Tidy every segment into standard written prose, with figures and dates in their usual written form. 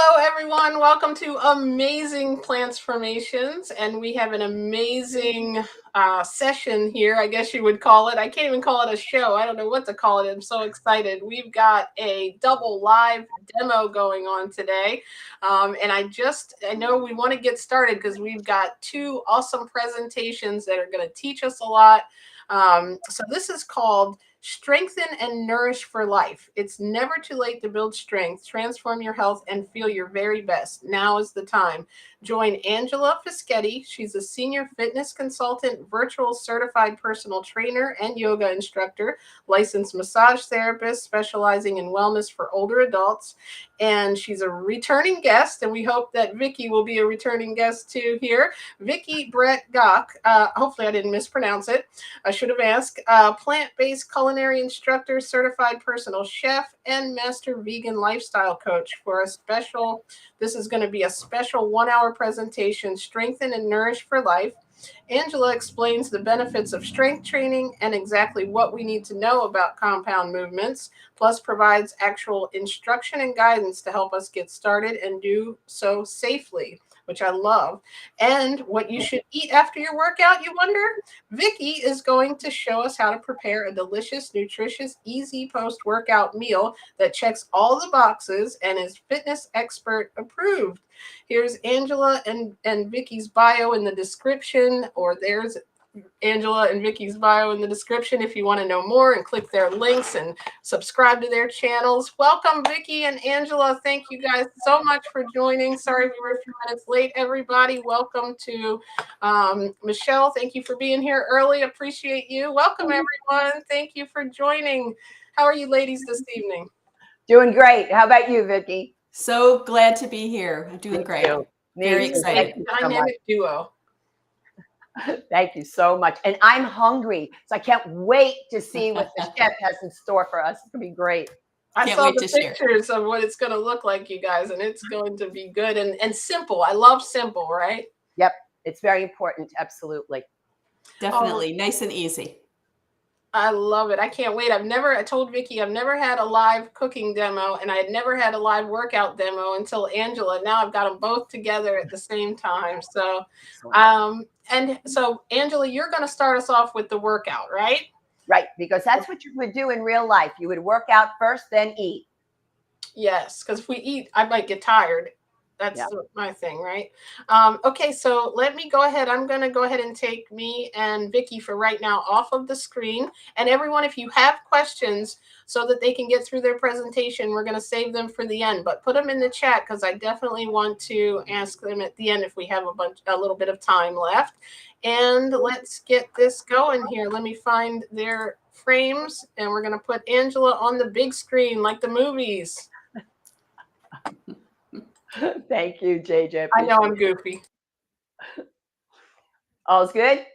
Hello, everyone. Welcome to Amazing Transformations. And we have an amazing session here, I guess you would call it. I can't even call it a show. I don't know what to call it. I'm so excited. We've got a double live demo going on today. And I know we want to get started because we've got two awesome presentations that are going to teach us a lot. So this is called Strengthen and Nourish for Life. It's never too late to build strength, transform your health, and feel your very best. Now is the time. Join Angela Fischetti. She's a senior fitness consultant, virtual certified personal trainer, and yoga instructor, licensed massage therapist specializing in wellness for older adults. And she's a returning guest, and we hope that Vicki will be a returning guest too here. Vicki Brett-Gach, hopefully I didn't mispronounce it. I should have asked. Plant-based culinary instructor, certified personal chef, and master vegan lifestyle coach for a special. This is going to be a special 1-hour presentation, Strengthen and Nourish for Life. Angela explains the benefits of strength training and exactly what we need to know about compound movements, plus provides actual instruction and guidance to help us get started and do so safely, which I love. And what you should eat after your workout, you wonder? Vicki is going to show us how to prepare a delicious, nutritious, easy post-workout meal that checks all the boxes and is fitness expert approved. Here's Angela and Vicki's bio in the description, or there's Angela and Vicki's bio in the description if you want to know more and click their links and subscribe to their channels. Welcome, Vicki and Angela. Thank you guys so much for joining. Sorry we were a few minutes late, everybody. Welcome to Michelle. Thank you for being here early. Appreciate you. Welcome, everyone. Thank you for joining. How are you ladies this evening? Doing great. How about you, Vicki? So glad to be here. I'm doing great. Very excited. Dynamic duo. Thank you so much. And I'm hungry, so I can't wait to see what the chef has in store for us. It's going to be great. I saw the pictures of what it's going to look like, you guys, and it's going to be good and simple. I love simple, right? Yep. It's very important. Absolutely. Definitely. Nice and easy. I love it. I can't wait. I told Vicki, I've never had a live cooking demo, and I had never had a live workout demo until Angela. Now I've got them both together at the same time. So, and so Angela, you're going to start us off with the workout, right? Right. Because that's what you would do in real life. You would work out first, then eat. Yes. Because if we eat, I might get tired. That's my thing, right? Okay, so let me go ahead. I'm going to go ahead and take me and Vicki for right now off of the screen. And everyone, if you have questions so that they can get through their presentation, we're going to save them for the end. But put them in the chat because I definitely want to ask them at the end if we have a little bit of time left. And let's get this going here. Let me find their frames. And we're going to put Angela on the big screen like the movies. Thank you, JJ. I know I'm goofy. All's good?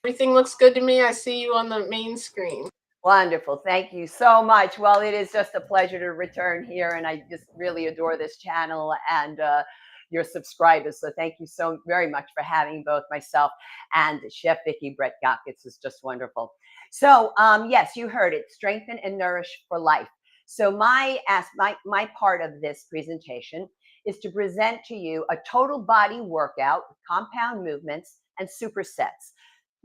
Everything looks good to me. I see you on the main screen. Wonderful. Thank you so much. Well, it is just a pleasure to return here, and I just really adore this channel and your subscribers. So thank you so very much for having both myself and Chef Vicki Brett-Gach. It's just wonderful. So yes, you heard it. Strengthen and Nourish for Life. So my part of this presentation is to present to you a total body workout, compound movements, and supersets.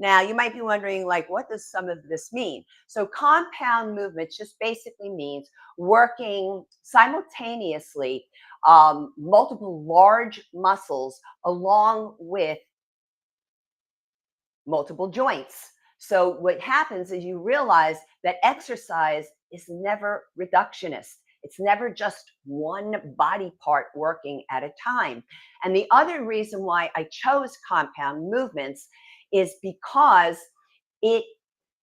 Now, you might be wondering, like, what does some of this mean? So compound movements just basically means working simultaneously multiple large muscles along with multiple joints. So what happens is you realize that exercise is never reductionist. It's never just one body part working at a time. And the other reason why I chose compound movements is because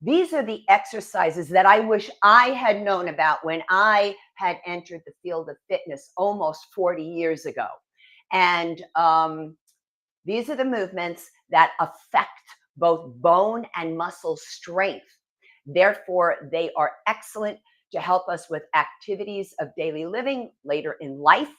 these are the exercises that I wish I had known about when I had entered the field of fitness almost 40 years ago. And these are the movements that affect both bone and muscle strength. Therefore, they are excellent to help us with activities of daily living later in life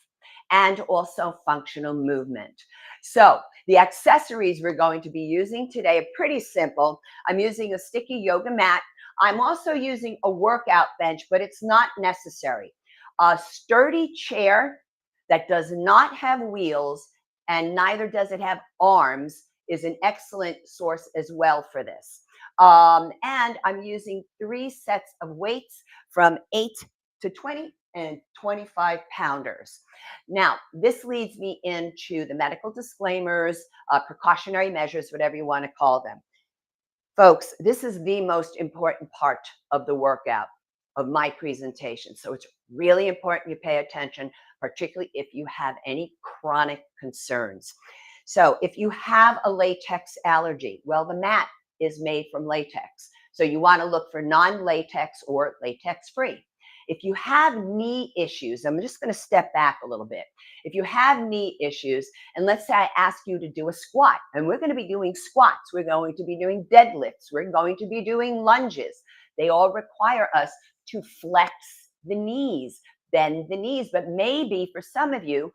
and also functional movement. So the accessories we're going to be using today are pretty simple. I'm using a sticky yoga mat. I'm also using a workout bench, but it's not necessary. A sturdy chair that does not have wheels and neither does it have arms is an excellent source as well for this. And I'm using 3 sets of weights from 8 to 20 and 25 pounders. Now, this leads me into the medical disclaimers, precautionary measures, whatever you want to call them. Folks, this is the most important part of the workout, of my presentation. So it's really important you pay attention, particularly if you have any chronic concerns. So if you have a latex allergy, well, the mat is made from latex. So you want to look for non-latex or latex-free. If you have knee issues, I'm just going to step back a little bit. If you have knee issues, and let's say I ask you to do a squat, and we're going to be doing squats, we're going to be doing deadlifts, we're going to be doing lunges. They all require us to flex the knees, bend the knees, but maybe for some of you,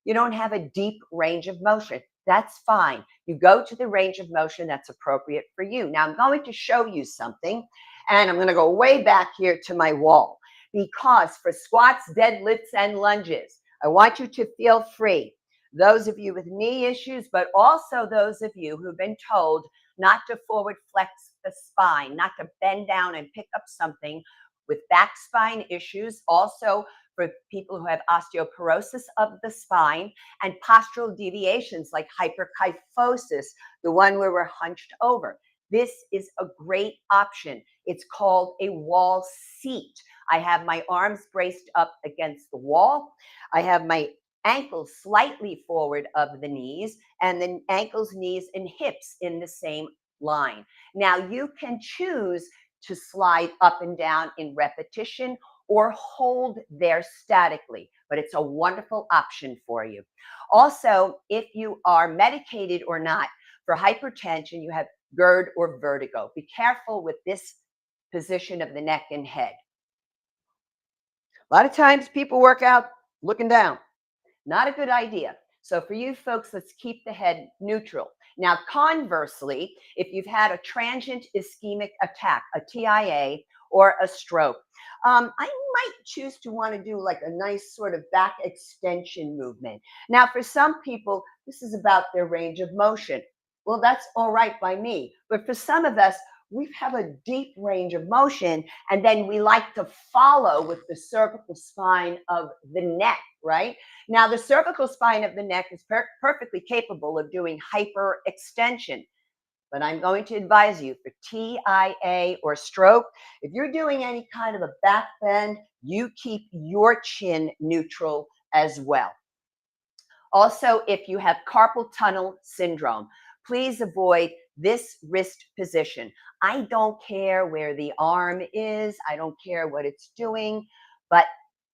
you don't have a deep range of motion. That's fine. You go to the range of motion that's appropriate for you. Now I'm going to show you something, and I'm going to go way back here to my wall, because for squats, deadlifts, and lunges, I want you to feel free. Those of you with knee issues, but also those of you who've been told not to forward flex the spine, not to bend down and pick up something, with back spine issues, also for people who have osteoporosis of the spine, and postural deviations like hyperkyphosis, the one where we're hunched over. This is a great option. It's called a wall seat. I have my arms braced up against the wall. I have my ankles slightly forward of the knees, and then ankles, knees, and hips in the same line. Now you can choose to slide up and down in repetition or hold there statically, but it's a wonderful option for you. Also, if you are medicated or not for hypertension, you have GERD or vertigo, be careful with this position of the neck and head. A lot of times people work out looking down. Not a good idea. So for you folks, let's keep the head neutral. Now, conversely, if you've had a transient ischemic attack, a TIA, or a stroke, I might choose to want to do like a nice sort of back extension movement. Now, for some people, this is about their range of motion. Well, that's all right by me. But for some of us, we have a deep range of motion, and then we like to follow with the cervical spine of the neck, right? Now, the cervical spine of the neck is perfectly capable of doing hyperextension, but I'm going to advise you for TIA or stroke, if you're doing any kind of a back bend, you keep your chin neutral as well. Also, if you have carpal tunnel syndrome, please avoid this wrist position. I don't care where the arm is. I don't care what it's doing, but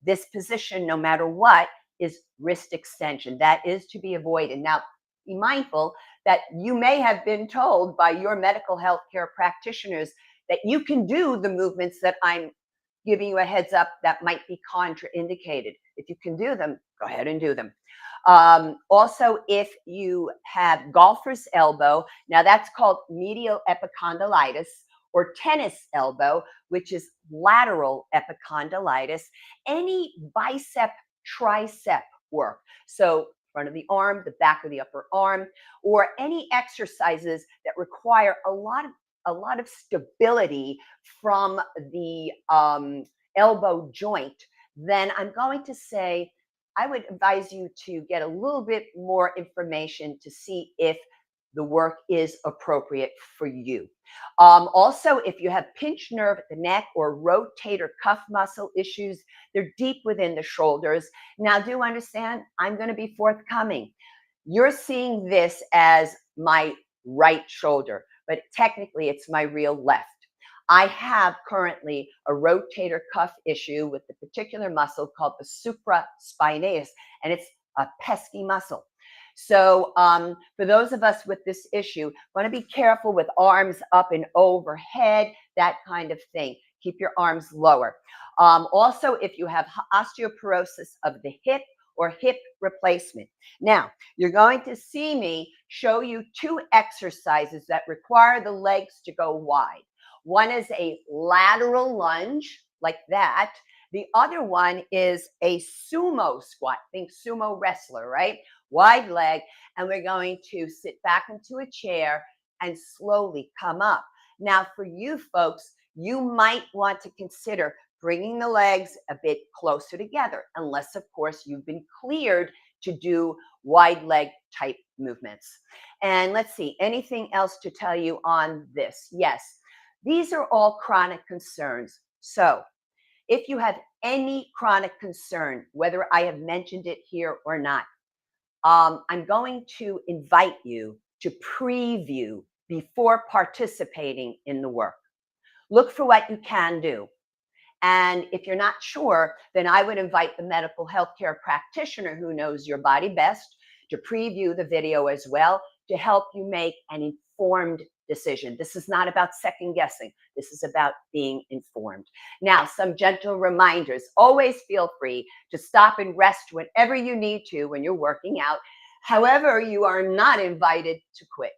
this position, no matter what, is wrist extension. That is to be avoided. Now, be mindful that you may have been told by your medical health care practitioners that you can do the movements that I'm giving you a heads up that might be contraindicated. If you can do them, go ahead and do them. Also, if you have golfer's elbow, now that's called medial epicondylitis, or tennis elbow, which is lateral epicondylitis, any bicep, tricep work. So front of the arm, the back of the upper arm, or any exercises that require a lot of stability from the elbow joint, then I'm going to say I would advise you to get a little bit more information to see if the work is appropriate for you. Also, if you have pinched nerve at the neck or rotator cuff muscle issues, they're deep within the shoulders. Now, do understand, I'm going to be forthcoming. You're seeing this as my right shoulder, but technically it's my real left. I have currently a rotator cuff issue with the particular muscle called the supraspinatus, and it's a pesky muscle. So for those of us with this issue, want to be careful with arms up and overhead, that kind of thing. Keep your arms lower. Also, if you have osteoporosis of the hip or hip replacement. Now, you're going to see me show you 2 exercises that require the legs to go wide. One is a lateral lunge, like that. The other one is a sumo squat. Think sumo wrestler, right? Wide leg. And we're going to sit back into a chair and slowly come up. Now, for you folks, you might want to consider bringing the legs a bit closer together, unless, of course, you've been cleared to do wide leg type movements. And let's see, anything else to tell you on this? Yes, these are all chronic concerns. So if you have any chronic concern, whether I have mentioned it here or not, I'm going to invite you to preview before participating in the work. Look for what you can do. And if you're not sure, then I would invite the medical healthcare practitioner who knows your body best to preview the video as well to help you make an informed decision. This is not about second guessing. This is about being informed. Now, some gentle reminders. Always feel free to stop and rest whenever you need to when you're working out. However, you are not invited to quit,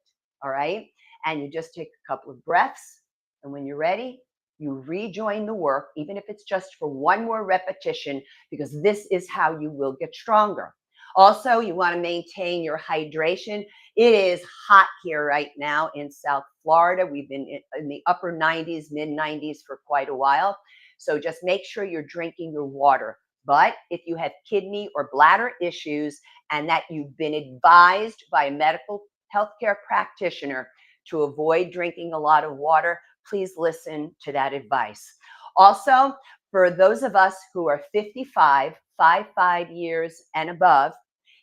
all right? And you just take a couple of breaths, and when you're ready, you rejoin the work, even if it's just for one more repetition, because this is how you will get stronger. Also, you want to maintain your hydration. It is hot here right now in South Florida. We've been in the upper 90s, mid 90s for quite a while. So just make sure you're drinking your water. But if you have kidney or bladder issues and that you've been advised by a medical healthcare practitioner to avoid drinking a lot of water, please listen to that advice. Also, for those of us who are 55 years and above,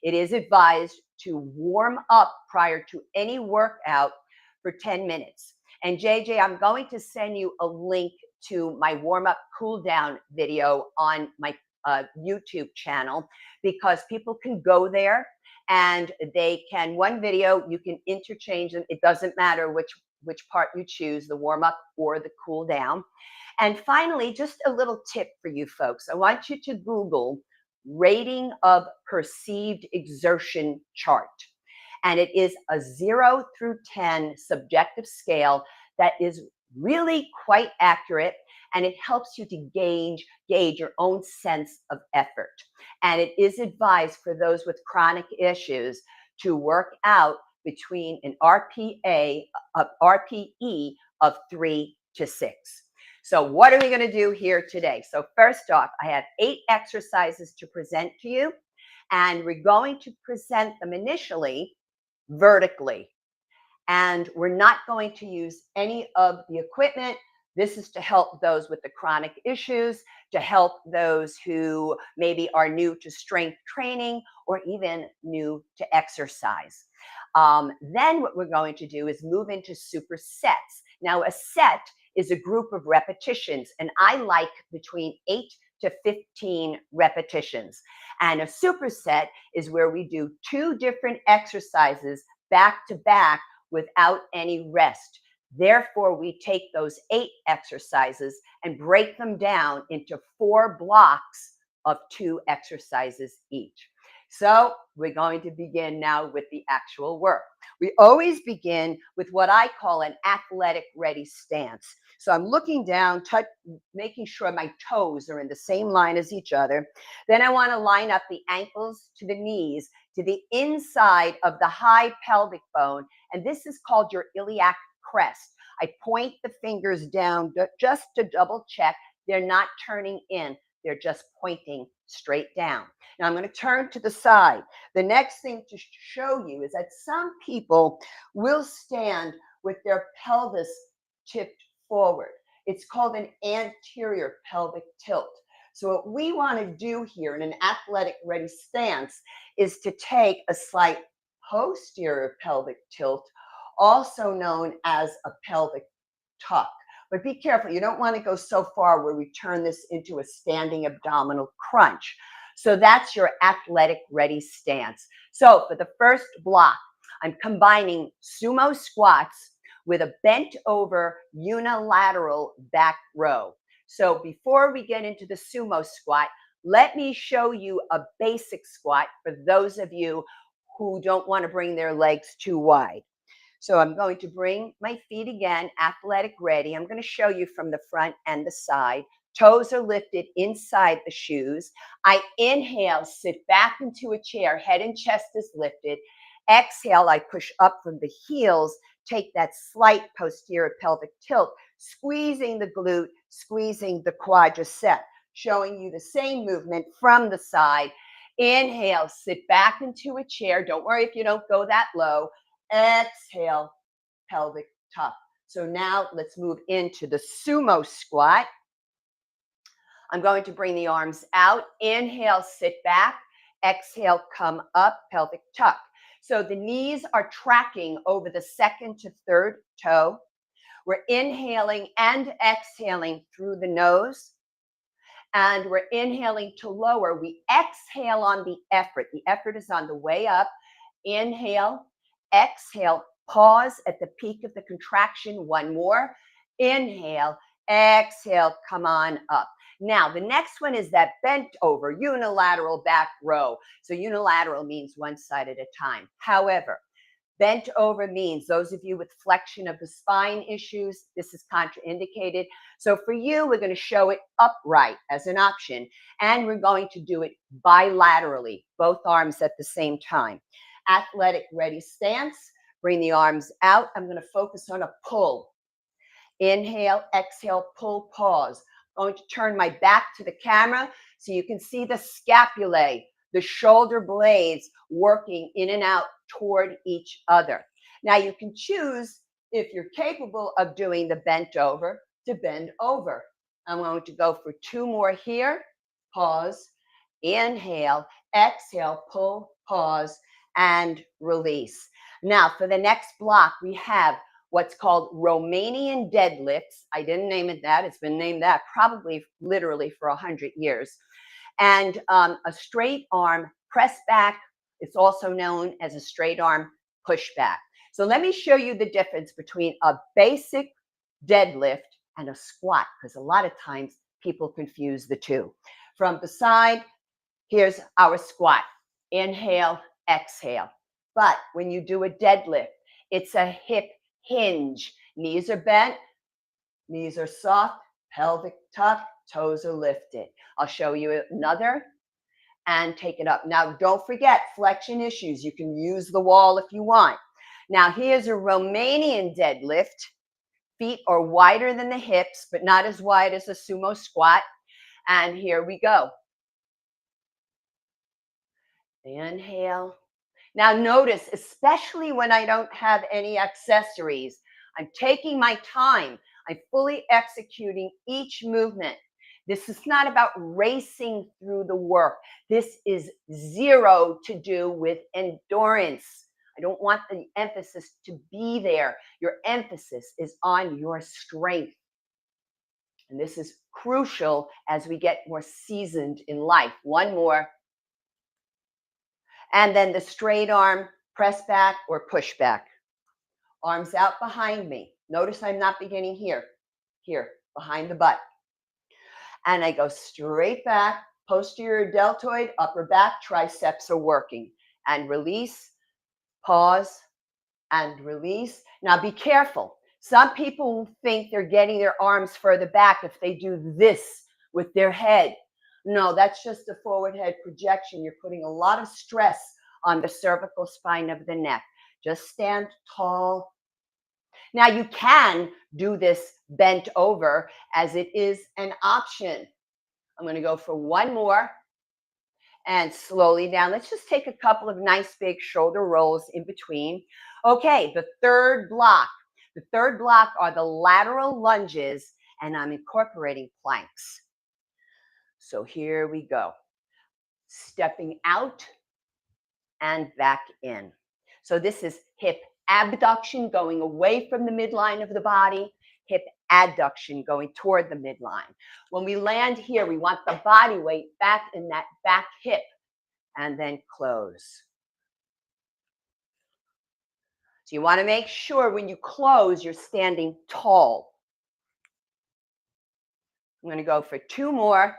it is advised to warm up prior to any workout for 10 minutes. And JJ, I'm going to send you a link to my warm-up cool-down video on my YouTube channel, because people can go there and they can, one video, you can interchange them. It doesn't matter which part you choose, the warm-up or the cool-down. And finally, just a little tip for you folks. I want you to Google rating of perceived exertion chart. And it is a 0 through 10 subjective scale that is really quite accurate, and it helps you to gauge your own sense of effort. And it is advised for those with chronic issues to work out between an RPE of 3 to 6. So what are we going to do here today? So first off, I have 8 exercises to present to you, and we're going to present them initially vertically. And we're not going to use any of the equipment. This is to help those with the chronic issues, to help those who maybe are new to strength training or even new to exercise. Then what we're going to do is move into supersets. Now, a set is a group of repetitions, and I like between 8 to 15 repetitions. And a superset is where we do 2 different exercises back to back without any rest. Therefore, we take those 8 exercises and break them down into 4 blocks of 2 exercises each. So we're going to begin now with the actual work. We always begin with what I call an athletic ready stance. So I'm looking down, making sure my toes are in the same line as each other. Then I want to line up the ankles to the knees, to the inside of the high pelvic bone. And this is called your iliac crest. I point the fingers down just to double check they're not turning in. They're just pointing straight down. Now I'm going to turn to the side. The next thing to show you is that some people will stand with their pelvis tipped forward. It's called an anterior pelvic tilt. So what we want to do here in an athletic ready stance is to take a slight posterior pelvic tilt, also known as a pelvic tuck. But be careful, you don't want to go so far where we turn this into a standing abdominal crunch. So that's your athletic ready stance. So for the first block, I'm combining sumo squats with a bent over unilateral back row. So before we get into the sumo squat, let me show you a basic squat for those of you who don't want to bring their legs too wide. So I'm going to bring my feet again, athletic ready. I'm going to show you from the front and the side. Toes are lifted inside the shoes. I inhale, sit back into a chair, head and chest is lifted. Exhale, I push up from the heels, take that slight posterior pelvic tilt, squeezing the glute, squeezing the quadricep, showing you the same movement from the side. Inhale, sit back into a chair. Don't worry if you don't go that low. Exhale, pelvic tuck. So now let's move into the sumo squat. I'm going to bring the arms out. Inhale, sit back. Exhale, come up, pelvic tuck. So the knees are tracking over the second to third toe. We're inhaling and exhaling through the nose. And we're inhaling to lower. We exhale on the effort. The effort is on the way up. Inhale, exhale, pause at the peak of the contraction. One more. Inhale, exhale, come on up. Now, the next one is that bent over unilateral back row. So unilateral means one side at a time. However, bent over means those of you with flexion of the spine issues, this is contraindicated. So for you, we're going to show it upright as an option, and we're going to do it bilaterally, both arms at the same time. Athletic ready stance, bring the arms out. I'm going to focus on a pull. Inhale, exhale, pull, pause. I'm going to turn my back to the camera so you can see the scapulae, the shoulder blades working in and out toward each other. Now you can choose, if you're capable of doing the bent over, to bend over. I'm going to go for two more here. Pause, inhale, exhale, pull, pause, and release. Now for the next block, we have what's called Romanian deadlifts. I didn't name it that. It's been named that probably literally for 100 years. And a straight arm press back. It's also known as a straight arm push back. So let me show you the difference between a basic deadlift and a squat, because a lot of times people confuse the two. From the side, here's our squat. Inhale, exhale. But when you do a deadlift, it's a hip hinge. Knees are bent, knees are soft, pelvic tuck, toes are lifted. I'll show you another and take it up. Now, don't forget flexion issues. You can use the wall if you want. Now, here's a Romanian deadlift. Feet are wider than the hips, but not as wide as a sumo squat. And here we go. Inhale. Now notice, especially when I don't have any accessories, I'm taking my time. I'm fully executing each movement. This is not about racing through the work. This is zero to do with endurance. I don't want the emphasis to be there. Your emphasis is on your strength. And this is crucial as we get more seasoned in life. One more. And then the straight arm press back or push back. Arms out behind me. Notice I'm not beginning here, behind the butt. And I go straight back, posterior deltoid, upper back, triceps are working. And release, pause, and release. Now be careful. Some people think they're getting their arms further back if they do this with their head. No, that's just a forward head projection. You're putting a lot of stress on the cervical spine of the neck. Just stand tall. Now you can do this bent over as it is an option. I'm going to go for one more and slowly down. Let's just take a couple of nice big shoulder rolls in between. Okay, the third block. The third block are the lateral lunges, and I'm incorporating planks. So here we go. Stepping out and back in. So this is hip abduction going away from the midline of the body, hip adduction going toward the midline. When we land here, we want the body weight back in that back hip and then close. So you want to make sure when you close, you're standing tall. I'm going to go for two more.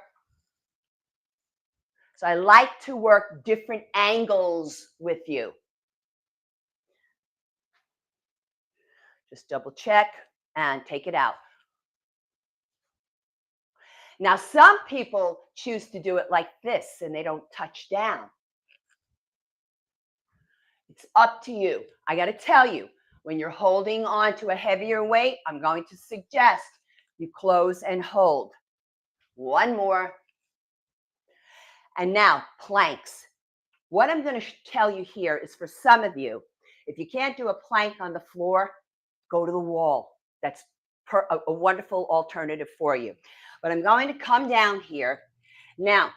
So I like to work different angles with you. Just double check and take it out. Now, some people choose to do it like this and they don't touch down. It's up to you. I got to tell you, when you're holding on to a heavier weight, I'm going to suggest you close and hold. One more. And now, planks. What I'm going to tell you here is for some of you, if you can't do a plank on the floor, go to the wall. That's a wonderful alternative for you. But I'm going to come down here. Now,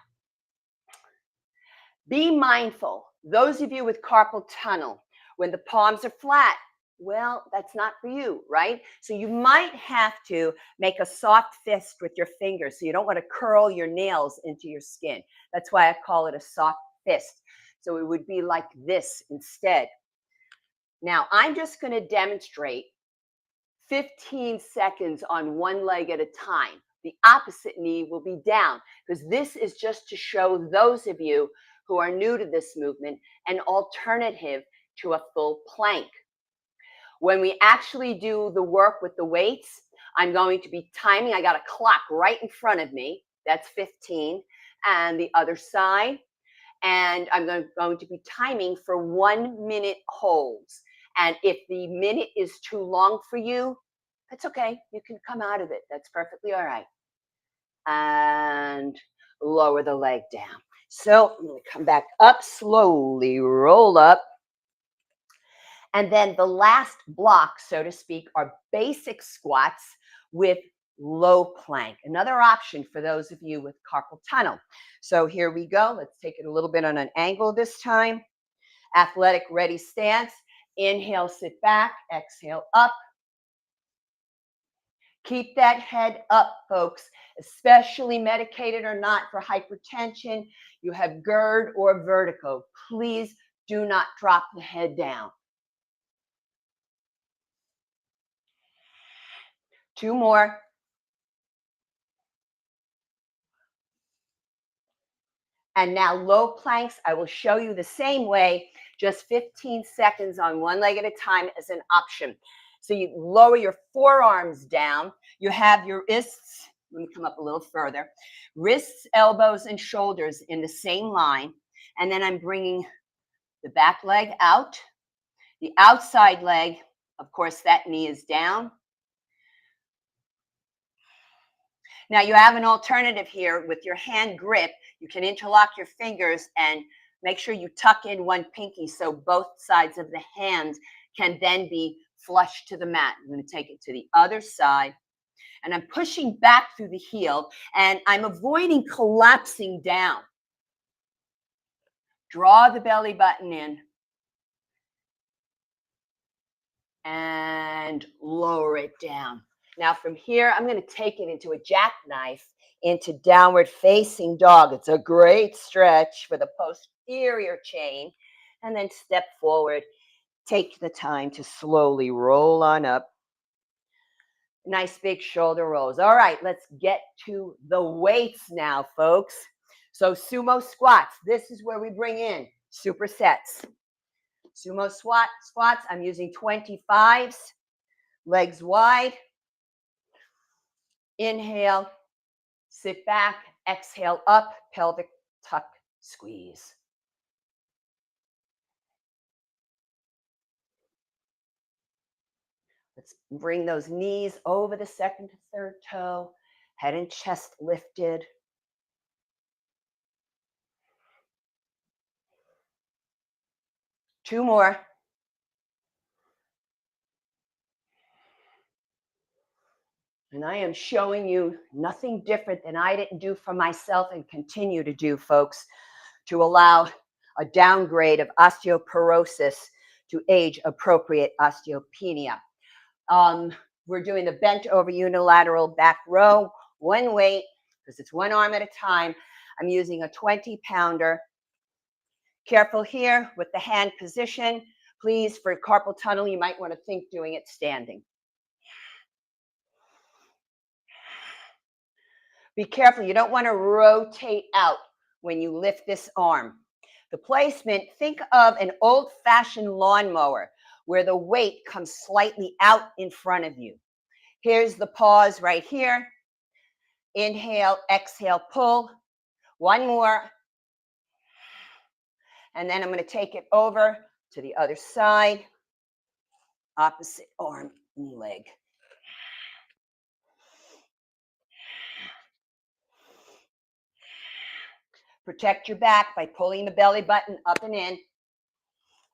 be mindful. Those of you with carpal tunnel, when the palms are flat, well, that's not for you, right? So you might have to make a soft fist with your fingers. So you don't want to curl your nails into your skin. That's why I call it a soft fist. So it would be like this instead. Now, I'm just going to demonstrate 15 seconds on one leg at a time. The opposite knee will be down, because this is just to show those of you who are new to this movement an alternative to a full plank. When we actually do the work with the weights, I'm going to be timing. I got a clock right in front of me. That's 15. And the other side. And I'm going to be timing for 1 minute holds. And if the minute is too long for you, that's okay. You can come out of it. That's perfectly all right. And lower the leg down. So I'm going to come back up slowly, roll up. And then the last block, so to speak, are basic squats with low plank. Another option for those of you with carpal tunnel. So here we go. Let's take it a little bit on an angle this time. Athletic ready stance. Inhale, sit back. Exhale, up. Keep that head up, folks, especially medicated or not for hypertension. You have GERD or vertigo. Please do not drop the head down. 2 more. And now low planks, I will show you the same way, just 15 seconds on one leg at a time as an option. So you lower your forearms down. You have your wrists, let me come up a little further, wrists, elbows, and shoulders in the same line. And then I'm bringing the back leg out. The outside leg, of course, that knee is down. Now you have an alternative here with your hand grip. You can interlock your fingers and make sure you tuck in one pinky so both sides of the hand can then be flush to the mat. I'm going to take it to the other side. And I'm pushing back through the heel and I'm avoiding collapsing down. Draw the belly button in. And lower it down. Now from here, I'm going to take it into a jackknife, into downward facing dog. It's a great stretch for the posterior chain. And then step forward. Take the time to slowly roll on up. Nice big shoulder rolls. All right, let's get to the weights now, folks. So sumo squats. This is where we bring in supersets. Sumo squats, I'm using 25s, legs wide. Inhale, sit back, exhale up, pelvic tuck, squeeze. Let's bring those knees over the second to third toe, head and chest lifted. Two more. And I am showing you nothing different than I didn't do for myself and continue to do, folks, to allow a downgrade of osteoporosis to age-appropriate osteopenia. We're doing the bent over unilateral back row, one weight, because it's one arm at a time. I'm using a 20-pounder. Careful here with the hand position. Please, for carpal tunnel, you might want to think doing it standing. Be careful, you don't want to rotate out when you lift this arm. The placement, think of an old-fashioned lawnmower where the weight comes slightly out in front of you. Here's the pause right here. Inhale, exhale, pull. One more. And then I'm going to take it over to the other side. Opposite arm and leg. Protect your back by pulling the belly button up and in.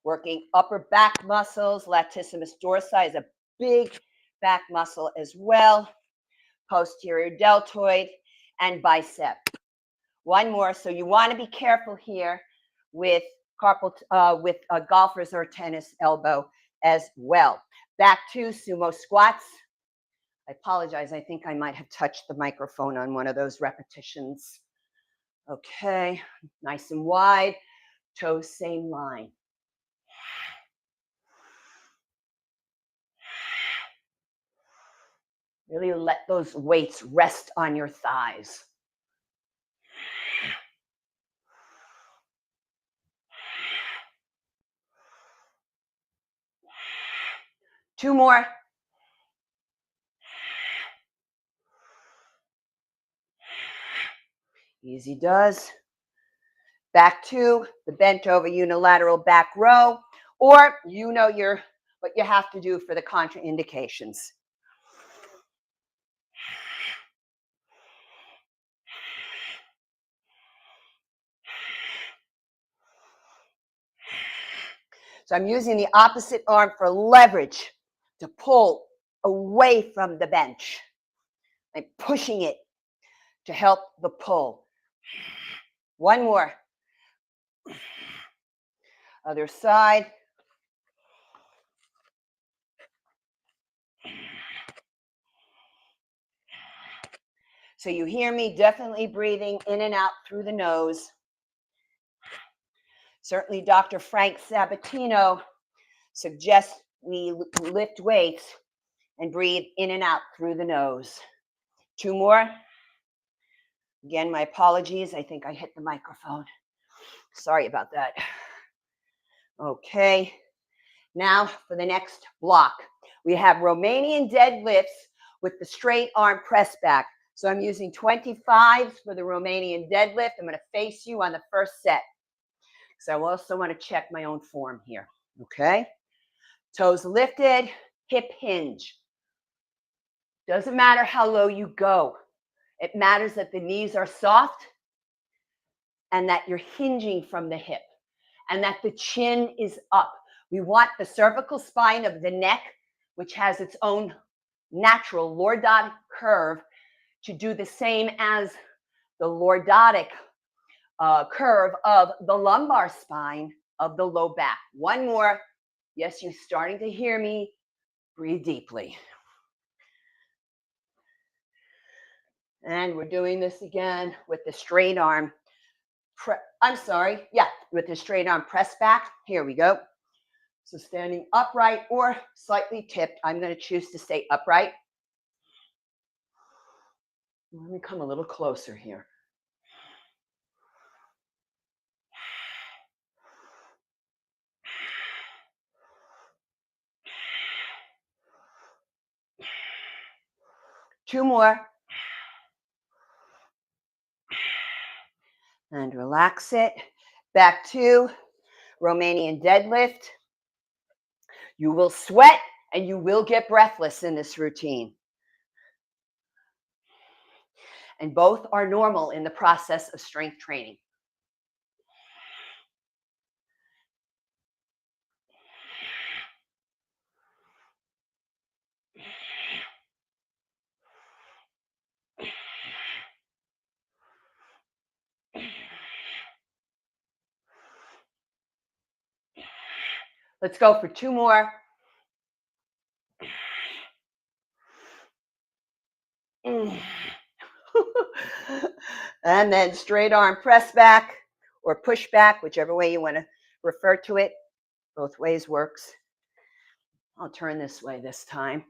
Working upper back muscles. Latissimus dorsi is a big back muscle as well. Posterior deltoid and bicep. One more. So you want to be careful here with golfers or tennis elbow as well. Back to sumo squats. I apologize. I think I might have touched the microphone on one of those repetitions. Okay, nice and wide. Toes same line. Really let those weights rest on your thighs. Two more. Easy does. Back to the bent over unilateral back row, or you know what you have to do for the contraindications. So I'm using the opposite arm for leverage to pull away from the bench. I'm pushing it to help the pull. One more. Other side. So you hear me definitely breathing in and out through the nose. Certainly Dr. Frank Sabatino suggests we lift weights and breathe in and out through the nose. Two more. Again, my apologies. I think I hit the microphone. Sorry about that. Okay. Now for the next block. We have Romanian deadlifts with the straight arm press back. So I'm using 25s for the Romanian deadlift. I'm going to face you on the first set. So I also want to check my own form here. Okay. Toes lifted, hip hinge. Doesn't matter how low you go. It matters that the knees are soft and that you're hinging from the hip and that the chin is up. We want the cervical spine of the neck, which has its own natural lordotic curve, to do the same as the lordotic curve of the lumbar spine of the low back. One more. Yes, you're starting to hear me. Breathe deeply. And we're doing this again with the straight arm. With the straight arm press back. Here we go. So standing upright or slightly tipped. I'm going to choose to stay upright. Let me come a little closer here. Two more. And relax it. Back to Romanian deadlift. You will sweat and you will get breathless in this routine. And both are normal in the process of strength training. Let's go for two more. And then straight arm press back or push back, whichever way you want to refer to it. Both ways works. I'll turn this way this time.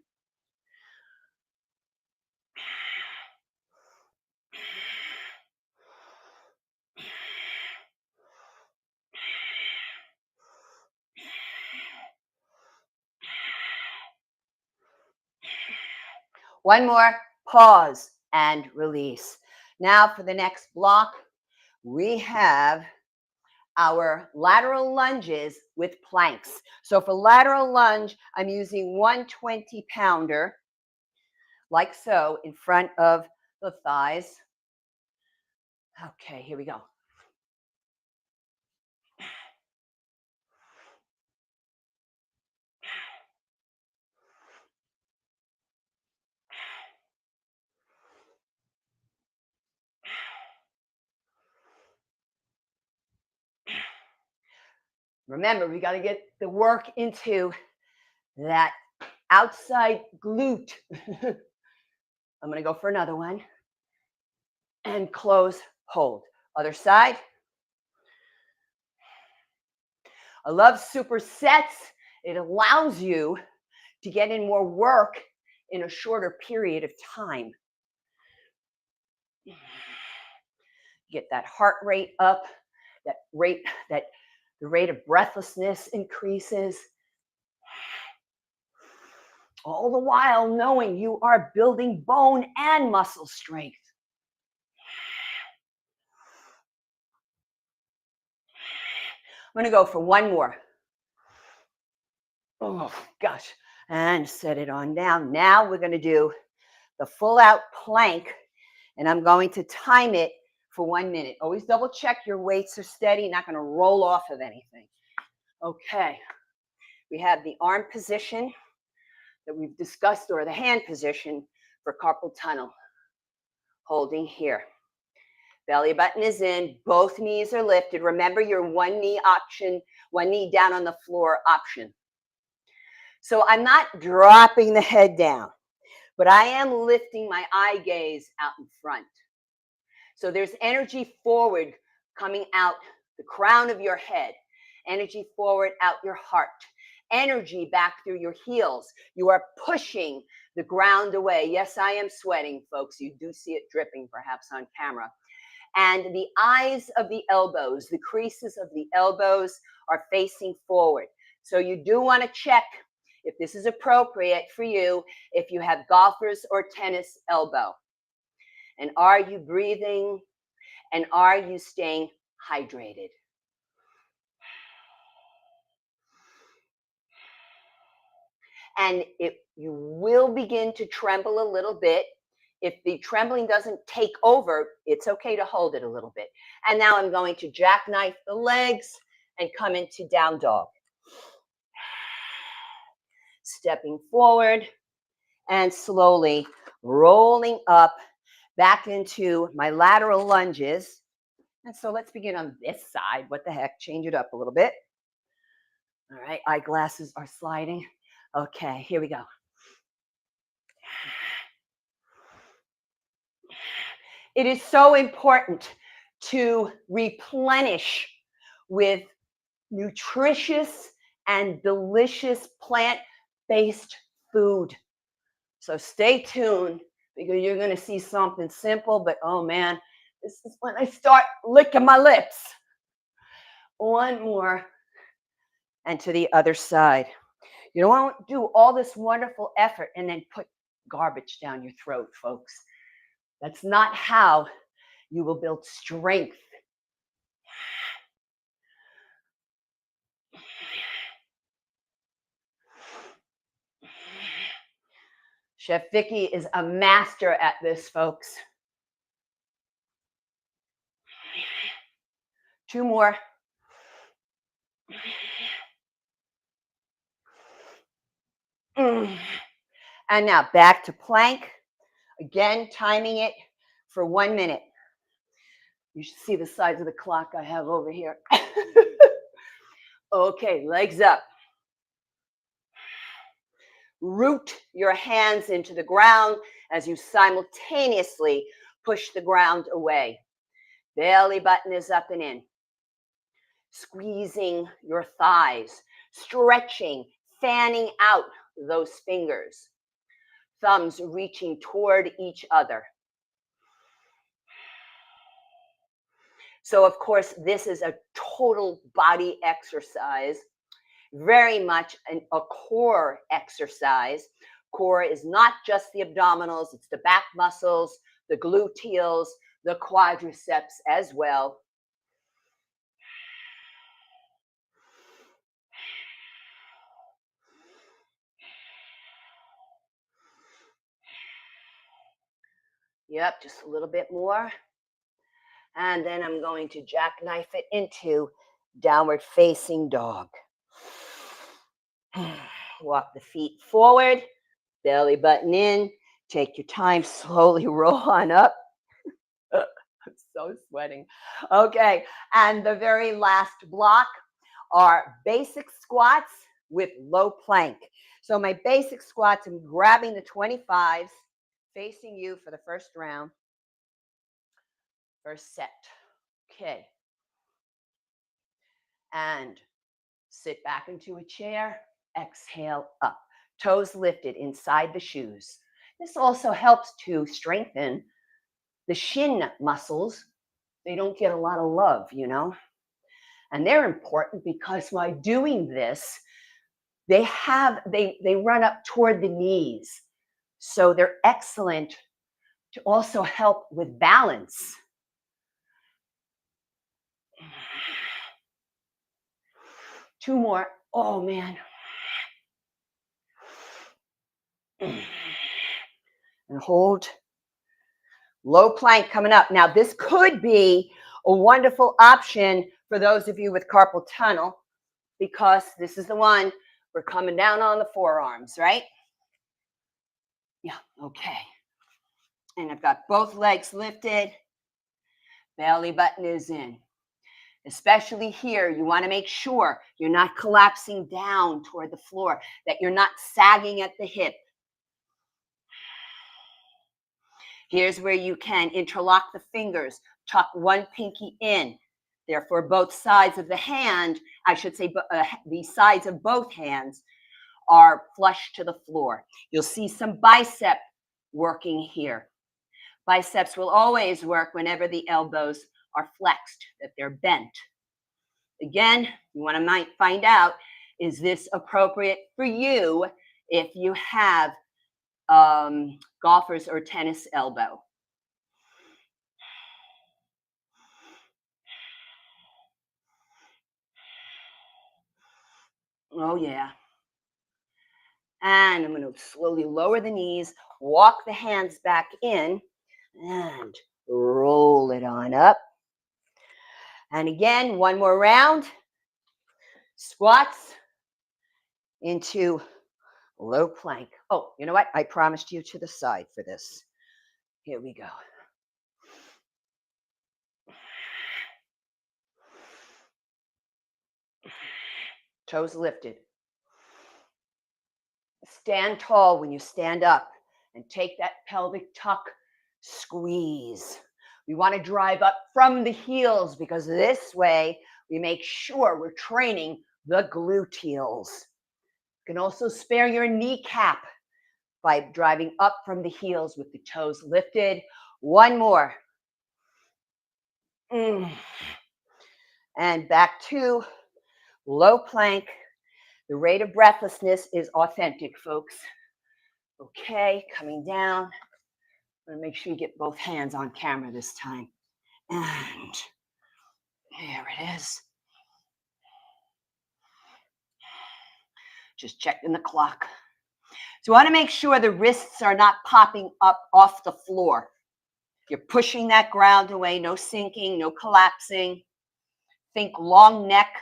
One more. Pause. and release. Now for the next block, we have our lateral lunges with planks. So for lateral lunge, I'm using 120 pounder, like so, in front of the thighs. Okay, here we go. Remember, we got to get the work into that outside glute. I'm going to go for another one. And close, hold. Other side. I love supersets. It allows you to get in more work in a shorter period of time. Get that heart rate up, that the rate of breathlessness increases. All the while knowing you are building bone and muscle strength. I'm going to go for one more. Oh, gosh. And set it on down. Now we're going to do the full out plank, and I'm going to time it for 1 minute. Always double check your weights are steady, not going to roll off of anything. Okay. We have the arm position that we've discussed, or the hand position for carpal tunnel. Holding here. Belly button is in, both knees are lifted. Remember your one knee option, one knee down on the floor option. So I'm not dropping the head down, but I am lifting my eye gaze out in front. So there's energy forward coming out the crown of your head, energy forward out your heart, energy back through your heels. You are pushing the ground away. Yes, I am sweating, folks. You do see it dripping perhaps on camera. And the eyes of the elbows, the creases of the elbows are facing forward. So you do want to check if this is appropriate for you, if you have golfer's or tennis elbow. And are you breathing? And are you staying hydrated? And you will begin to tremble a little bit. If the trembling doesn't take over, it's okay to hold it a little bit. And now I'm going to jackknife the legs and come into down dog. Stepping forward and slowly rolling up back into my lateral lunges. And so let's begin on this side. What the heck? Change it up a little bit. All right, eyeglasses are sliding. Okay, here we go. It is so important to replenish with nutritious and delicious plant-based food. So stay tuned, because you're going to see something simple, but oh man, this is when I start licking my lips. One more, and to the other side. You don't want to do all this wonderful effort and then put garbage down your throat, folks. That's not how you will build strength. Chef Vicki is a master at this, folks. 2 more. And now back to plank. Again, timing it for 1 minute. You should see the size of the clock I have over here. Okay, legs up. Root your hands into the ground as you simultaneously push the ground away. Belly button is up and in. Squeezing your thighs, stretching, fanning out those fingers. Thumbs reaching toward each other. So, of course, this is a total body exercise, very much a core exercise. Core is not just the abdominals, it's the back muscles, the gluteals, the quadriceps as well. Yep, just a little bit more. And then I'm going to jackknife it into downward facing dog. Walk the feet forward, belly button in. Take your time, slowly roll on up. I'm so sweating. Okay, and the very last block are basic squats with low plank. So my basic squats, I'm grabbing the 25s, facing you for the first round. First set. Okay. And sit back into a chair, exhale up. Toes lifted inside the shoes. This also helps to strengthen the shin muscles. They don't get a lot of love, you know. And they're important because by doing this, they run up toward the knees. So they're excellent to also help with balance. Two more. Oh, man. And hold. Low plank coming up. Now, this could be a wonderful option for those of you with carpal tunnel, because this is the one we're coming down on the forearms, right? Yeah, okay. And I've got both legs lifted. Belly button is in. Especially here, you want to make sure you're not collapsing down toward the floor, that you're not sagging at the hip. Here's where you can interlock the fingers, tuck one pinky in. Therefore, both sides of the hand, I should say the sides of both hands are flush to the floor. You'll see some bicep working here. Biceps will always work whenever the elbows are flexed, that they're bent. Again, you want to find out, is this appropriate for you if you have golfer's or tennis elbow? Oh, yeah. And I'm going to slowly lower the knees, walk the hands back in, and roll it on up. And again, one more round. Squats into low plank. Oh, you know what? I promised you to the side for this. Here we go. Toes lifted. Stand tall when you stand up and take that pelvic tuck, squeeze. We want to drive up from the heels because this way we make sure we're training the gluteals. You can also spare your kneecap by driving up from the heels with the toes lifted. One more. And back to low plank. The rate of breathlessness is authentic, folks. Okay, coming down. I'm going to make sure you get both hands on camera this time. And there it is. Just checking the clock. So you want to make sure the wrists are not popping up off the floor. You're pushing that ground away, no sinking, no collapsing. Think long neck,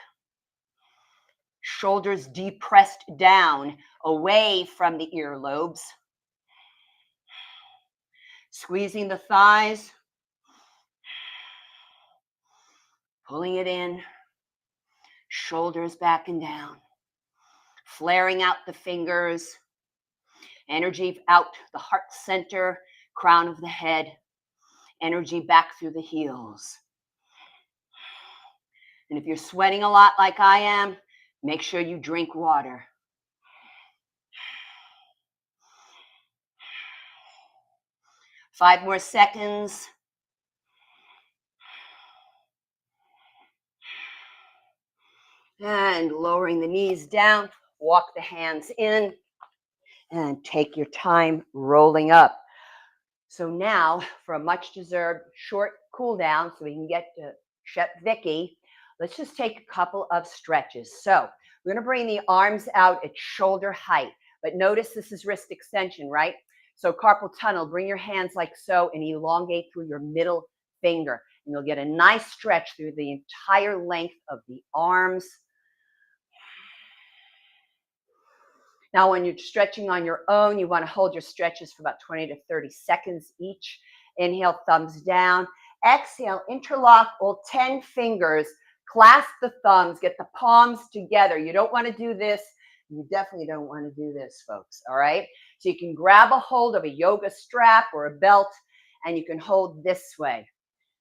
shoulders depressed down, away from the earlobes. Squeezing the thighs, pulling it in, shoulders back and down, flaring out the fingers, energy out the heart center, crown of the head, energy back through the heels. And if you're sweating a lot like I am, make sure you drink water. Five more seconds. And lowering the knees down, walk the hands in, and take your time rolling up. So now for a much deserved short cool down so we can get to Chef Vicki, let's just take a couple of stretches. So we're going to bring the arms out at shoulder height, but notice this is wrist extension, right? So carpal tunnel, bring your hands like so and elongate through your middle finger. And you'll get a nice stretch through the entire length of the arms. Now, when you're stretching on your own, you want to hold your stretches for about 20 to 30 seconds each. Inhale, thumbs down. Exhale, interlock all 10 fingers. Clasp the thumbs. Get the palms together. You don't want to do this. You definitely don't want to do this, folks. All right? So you can grab a hold of a yoga strap or a belt, and you can hold this way.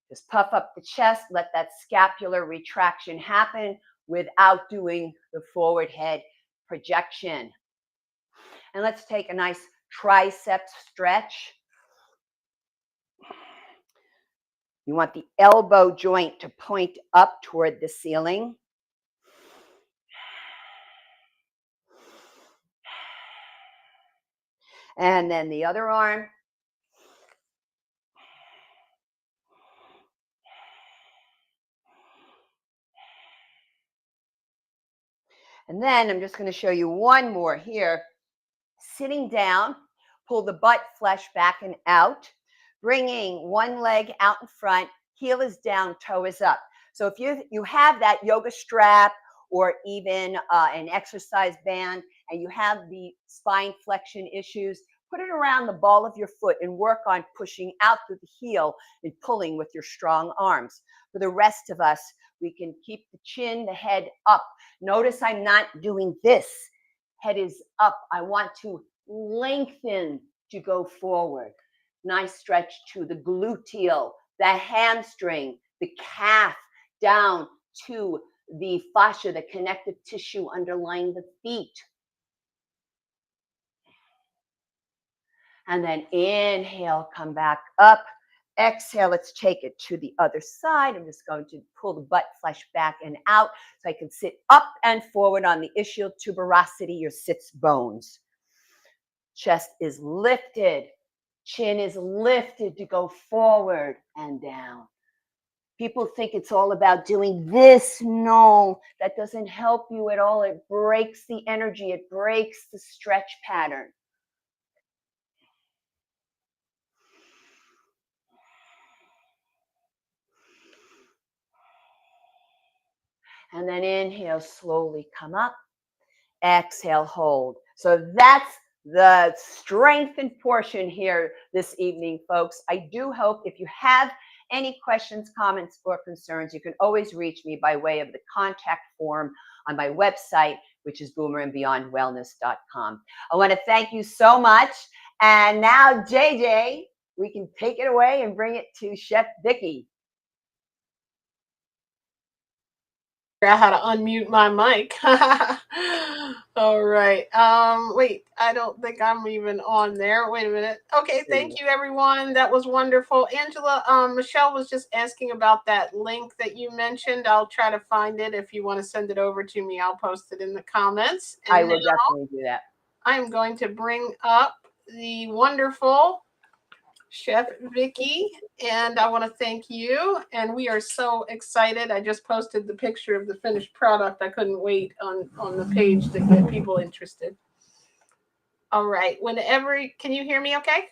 Just puff up the chest. Let that scapular retraction happen without doing the forward head projection. And let's take a nice tricep stretch. You want the elbow joint to point up toward the ceiling. And then the other arm. And then I'm just going to show you one more here. Sitting down, pull the butt flesh back and out, bringing one leg out in front, heel is down, toe is up. So if you have that yoga strap or even an exercise band and you have the spine flexion issues, put it around the ball of your foot and work on pushing out through the heel and pulling with your strong arms. For the rest of us, we can keep the chin, the head up. Notice I'm not doing this. Head is up. I want to lengthen to go forward. Nice stretch to the gluteal, the hamstring, the calf, down to the fascia, the connective tissue underlying the feet. And then inhale, come back up. Exhale, let's take it to the other side. I'm just going to pull the butt flesh back and out so I can sit up and forward on the ischial tuberosity, your sits bones. Chest is lifted. Chin is lifted to go forward and down. People think it's all about doing this. No, that doesn't help you at all. It breaks the energy. It breaks the stretch pattern. And then inhale, slowly come up. Exhale, hold. So that's the strengthened portion here this evening, folks. I do hope if you have any questions, comments, or concerns, you can always reach me by way of the contact form on my website, which is boomerandbeyondwellness.com. I want to thank you so much. And now, JJ, we can take it away and bring it to Chef Vicki. I had to unmute my mic. All right. Wait, I don't think I'm even on there. Wait a minute. Okay, thank you, everyone. That was wonderful. Angela, Michelle was just asking about that link that you mentioned. I'll try to find it. If you want to send it over to me, I'll post it in the comments. And I will definitely do that. I'm going to bring up the wonderful Chef Vicki, and I want to thank you. And we are so excited. I just posted the picture of the finished product. I couldn't wait on the page to get people interested. All right. Whenever, can you hear me okay?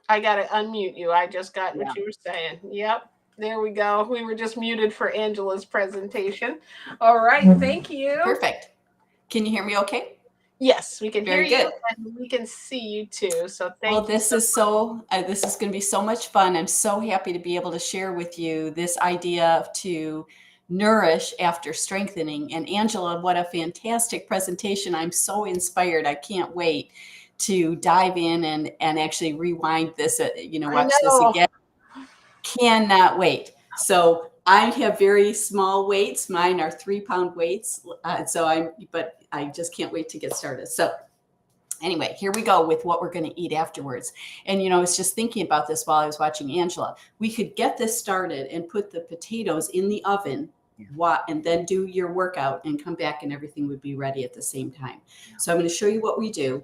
I got to unmute you. I just got what you were saying. Yep. There we go. We were just muted for Angela's presentation. All right. Thank you. Perfect. Can you hear me okay? Yes, we can hear Very good. you and we can see you too. So thank you. Well, this is going to be so much fun. I'm so happy to be able to share with you this idea to nourish after strengthening. And Angela, what a fantastic presentation. I'm so inspired. I can't wait to dive in and actually rewind this, watch this again. Cannot wait. So I have very small weights. Mine are 3-pound weights. But I just can't wait to get started. So anyway, here we go with what we're going to eat afterwards. And, I was just thinking about this while I was watching Angela. We could get this started and put the potatoes in the oven and then do your workout and come back and everything would be ready at the same time. So I'm going to show you what we do.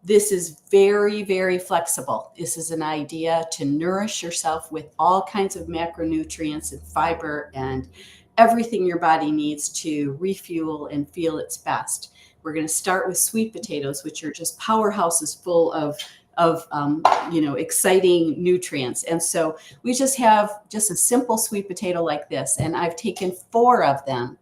This is very, very flexible. This is an idea to nourish yourself with all kinds of macronutrients and fiber and everything your body needs to refuel and feel its best. We're going to start with sweet potatoes, which are just powerhouses full of exciting nutrients. And so we just have just a simple sweet potato like this. And I've taken 4 of them.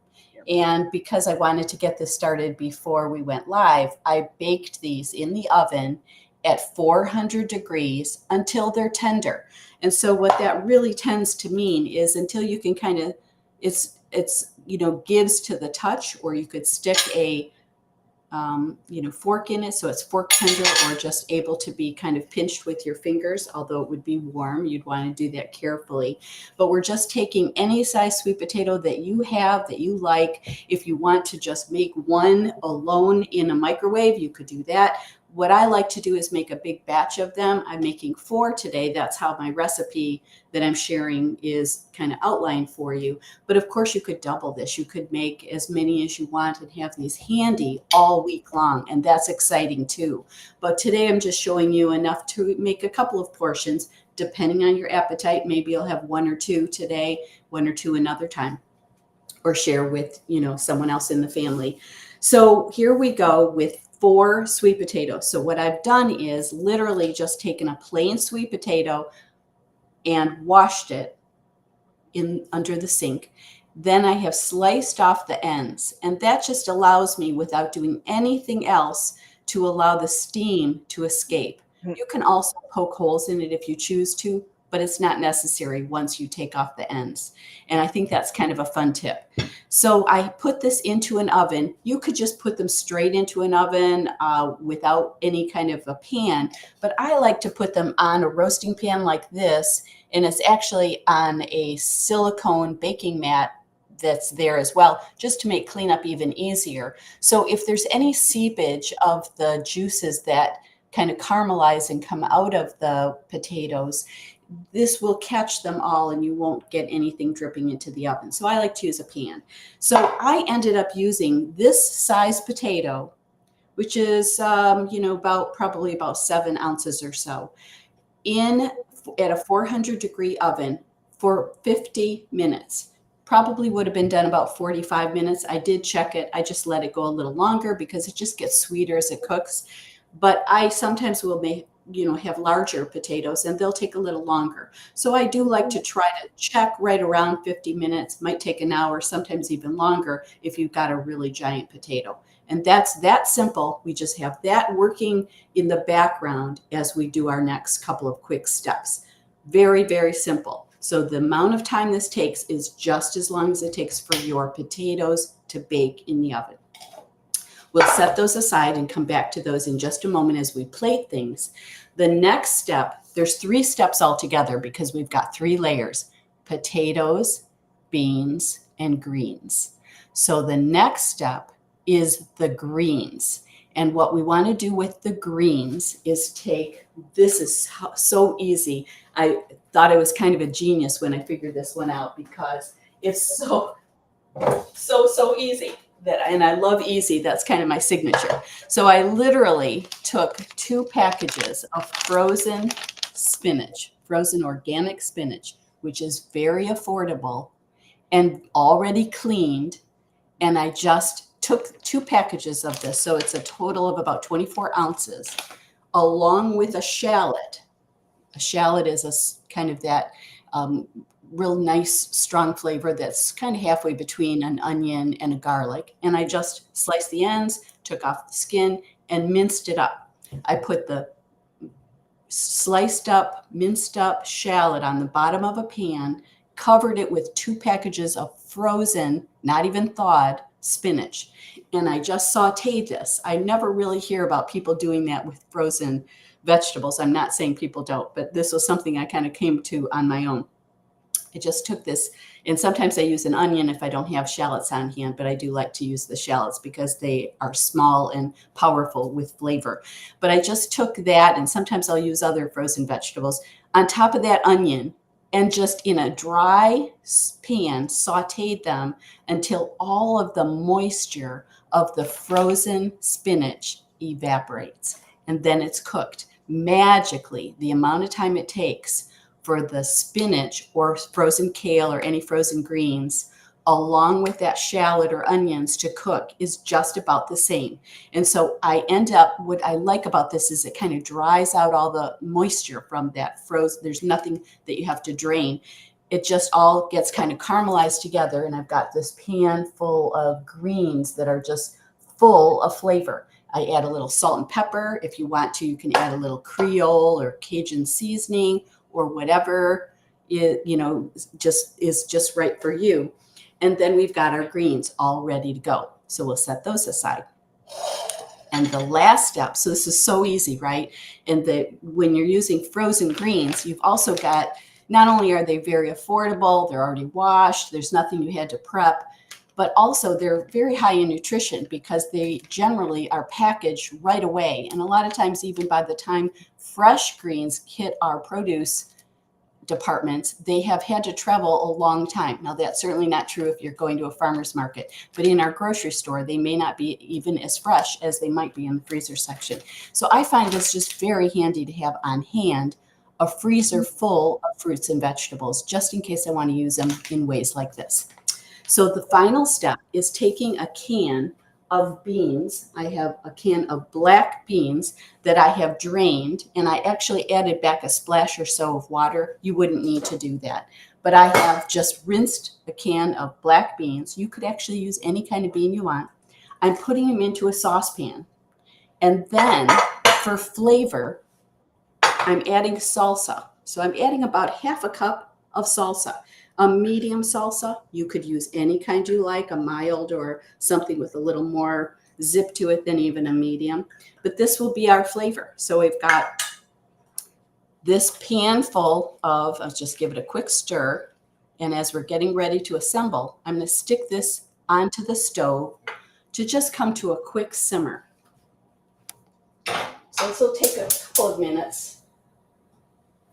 And because I wanted to get this started before we went live, I baked these in the oven at 400 degrees until they're tender. And so what that really tends to mean is until you can kind of, it's gives to the touch, or you could stick a fork in it so it's fork tender, or just able to be kind of pinched with your fingers, although it would be warm. You'd want to do that carefully. But we're just taking any size sweet potato that you have, that you like. If you want to just make one alone in a microwave, you could do that. What I like to do is make a big batch of them. I'm making 4 today. That's how my recipe that I'm sharing is kind of outlined for you. But of course, you could double this. You could make as many as you want and have these handy all week long. And that's exciting too. But today I'm just showing you enough to make a couple of portions, depending on your appetite. Maybe you'll have 1 or 2 today, 1 or 2 another time, or share with, someone else in the family. So here we go with 4 sweet potatoes. So what I've done is literally just taken a plain sweet potato and washed it in under the sink. Then I have sliced off the ends, and that just allows me, without doing anything else, to allow the steam to escape. You can also poke holes in it if you choose to, but it's not necessary once you take off the ends. And I think that's kind of a fun tip. So I put this into an oven. You could just put them straight into an oven without any kind of a pan, but I like to put them on a roasting pan like this, and it's actually on a silicone baking mat that's there as well, just to make cleanup even easier. So if there's any seepage of the juices that kind of caramelize and come out of the potatoes, this will catch them all and you won't get anything dripping into the oven. So I like to use a pan. So I ended up using this size potato, which is, probably about 7 ounces or so, at a 400 degree oven for 50 minutes. Probably would have been done about 45 minutes. I did check it. I just let it go a little longer because it just gets sweeter as it cooks. But I sometimes will have larger potatoes and they'll take a little longer. So I do like to try to check right around 50 minutes, might take an hour, sometimes even longer if you've got a really giant potato. And that's that simple. We just have that working in the background as we do our next couple of quick steps. Very, very simple. So the amount of time this takes is just as long as it takes for your potatoes to bake in the oven. We'll set those aside and come back to those in just a moment as we plate things. The next step, there's 3 steps altogether because we've got 3 layers: potatoes, beans, and greens. So the next step is the greens. And what we want to do with the greens is this is so easy. I thought I was kind of a genius when I figured this one out because it's so easy. And I love easy. That's kind of my signature. So I literally took 2 packages of frozen spinach, frozen organic spinach, which is very affordable and already cleaned. And I just took 2 packages of this. So it's a total of about 24 ounces, along with a shallot. A shallot is a kind of that real nice, strong flavor that's kind of halfway between an onion and a garlic. And I just sliced the ends, took off the skin, and minced it up. I put the sliced up, minced up shallot on the bottom of a pan, covered it with 2 packages of frozen, not even thawed, spinach. And I just sauteed this. I never really hear about people doing that with frozen vegetables. I'm not saying people don't, but this was something I kind of came to on my own. I just took this, and sometimes I use an onion if I don't have shallots on hand, but I do like to use the shallots because they are small and powerful with flavor. But I just took that, and sometimes I'll use other frozen vegetables on top of that onion, and just in a dry pan, sauteed them until all of the moisture of the frozen spinach evaporates. and then it's cooked. Magically, the amount of time it takes for the spinach or frozen kale or any frozen greens along with that shallot or onions to cook is just about the same. And so I end up, what I like about this is it kind of dries out all the moisture from that frozen. There's nothing that you have to drain. It just all gets kind of caramelized together. And I've got this pan full of greens that are just full of flavor. I add a little salt and pepper. If you want to, you can add a little Creole or Cajun seasoning or whatever it, is just right for you. And then we've got our greens all ready to go. So we'll set those aside. And the last step, so this is so easy, right? And when you're using frozen greens, you've also got, not only are they very affordable, they're already washed, there's nothing you had to prep, but also they're very high in nutrition because they generally are packaged right away. And a lot of times, even by the time fresh greens hit our produce departments, they have had to travel a long time. Now, that's certainly not true if you're going to a farmer's market, but in our grocery store, they may not be even as fresh as they might be in the freezer section. So I find this just very handy to have on hand, a freezer full of fruits and vegetables, just in case I want to use them in ways like this. So the final step is taking a can of beans. I have a can of black beans that I have drained, and I actually added back a splash or so of water. You wouldn't need to do that, but I have just rinsed a can of black beans. You could actually use any kind of bean you want. I'm putting them into a saucepan, and then for flavor, I'm adding salsa. So I'm adding about half a cup of salsa. A medium salsa, you could use any kind you like, a mild or something with a little more zip to it than even a medium. But this will be our flavor. So we've got this pan full of, I'll just give it a quick stir. And as we're getting ready to assemble, I'm going to stick this onto the stove to just come to a quick simmer. So this will take a couple of minutes.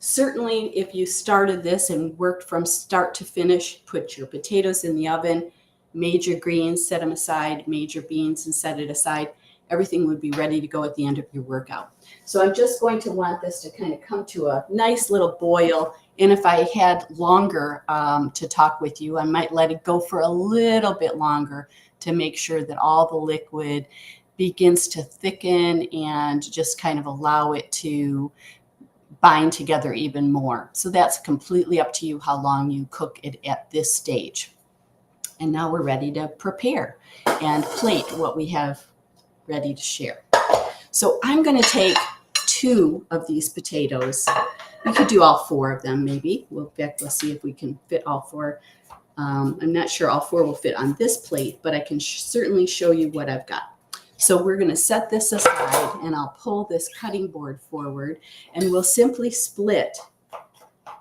Certainly, if you started this and worked from start to finish, put your potatoes in the oven, made your greens, set them aside, made your beans and set it aside, everything would be ready to go at the end of your workout. So I'm just going to want this to kind of come to a nice little boil. And if I had longer to talk with you, I might let it go for a little bit longer to make sure that all the liquid begins to thicken and just kind of allow it to bind together even more. So that's completely up to you how long you cook it at this stage. And now we're ready to prepare and plate what we have ready to share. So I'm going to take 2 of these potatoes. We could do all 4 of them maybe. Let's see if we can fit all 4. I'm not sure all 4 will fit on this plate, but I can certainly show you what I've got. So we're going to set this aside, and I'll pull this cutting board forward, and we'll simply split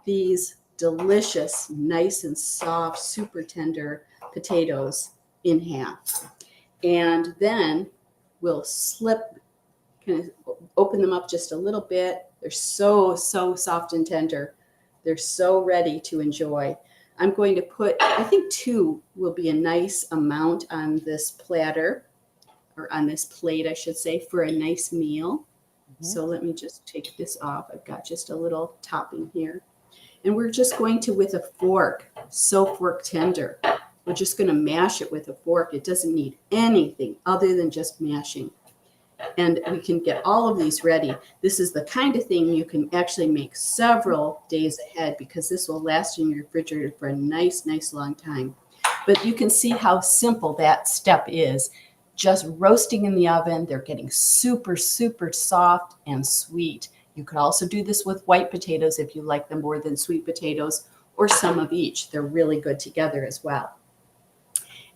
these delicious, nice and soft, super tender potatoes in half. And then we'll kind of open them up just a little bit. They're so soft and tender. They're so ready to enjoy. I'm going to put, I think 2 will be a nice amount on this platter, or on this plate, I should say, for a nice meal. Mm-hmm. So let me just take this off. I've got just a little topping here. And we're just going to, with a fork, so fork tender, we're just going to mash it with a fork. It doesn't need anything other than just mashing. And we can get all of these ready. This is the kind of thing you can actually make several days ahead, because this will last in your refrigerator for a nice long time. But you can see how simple that step is. Just roasting in the oven. They're getting super soft and sweet. You could also do this with white potatoes if you like them more than sweet potatoes, or some of each. They're really good together as well.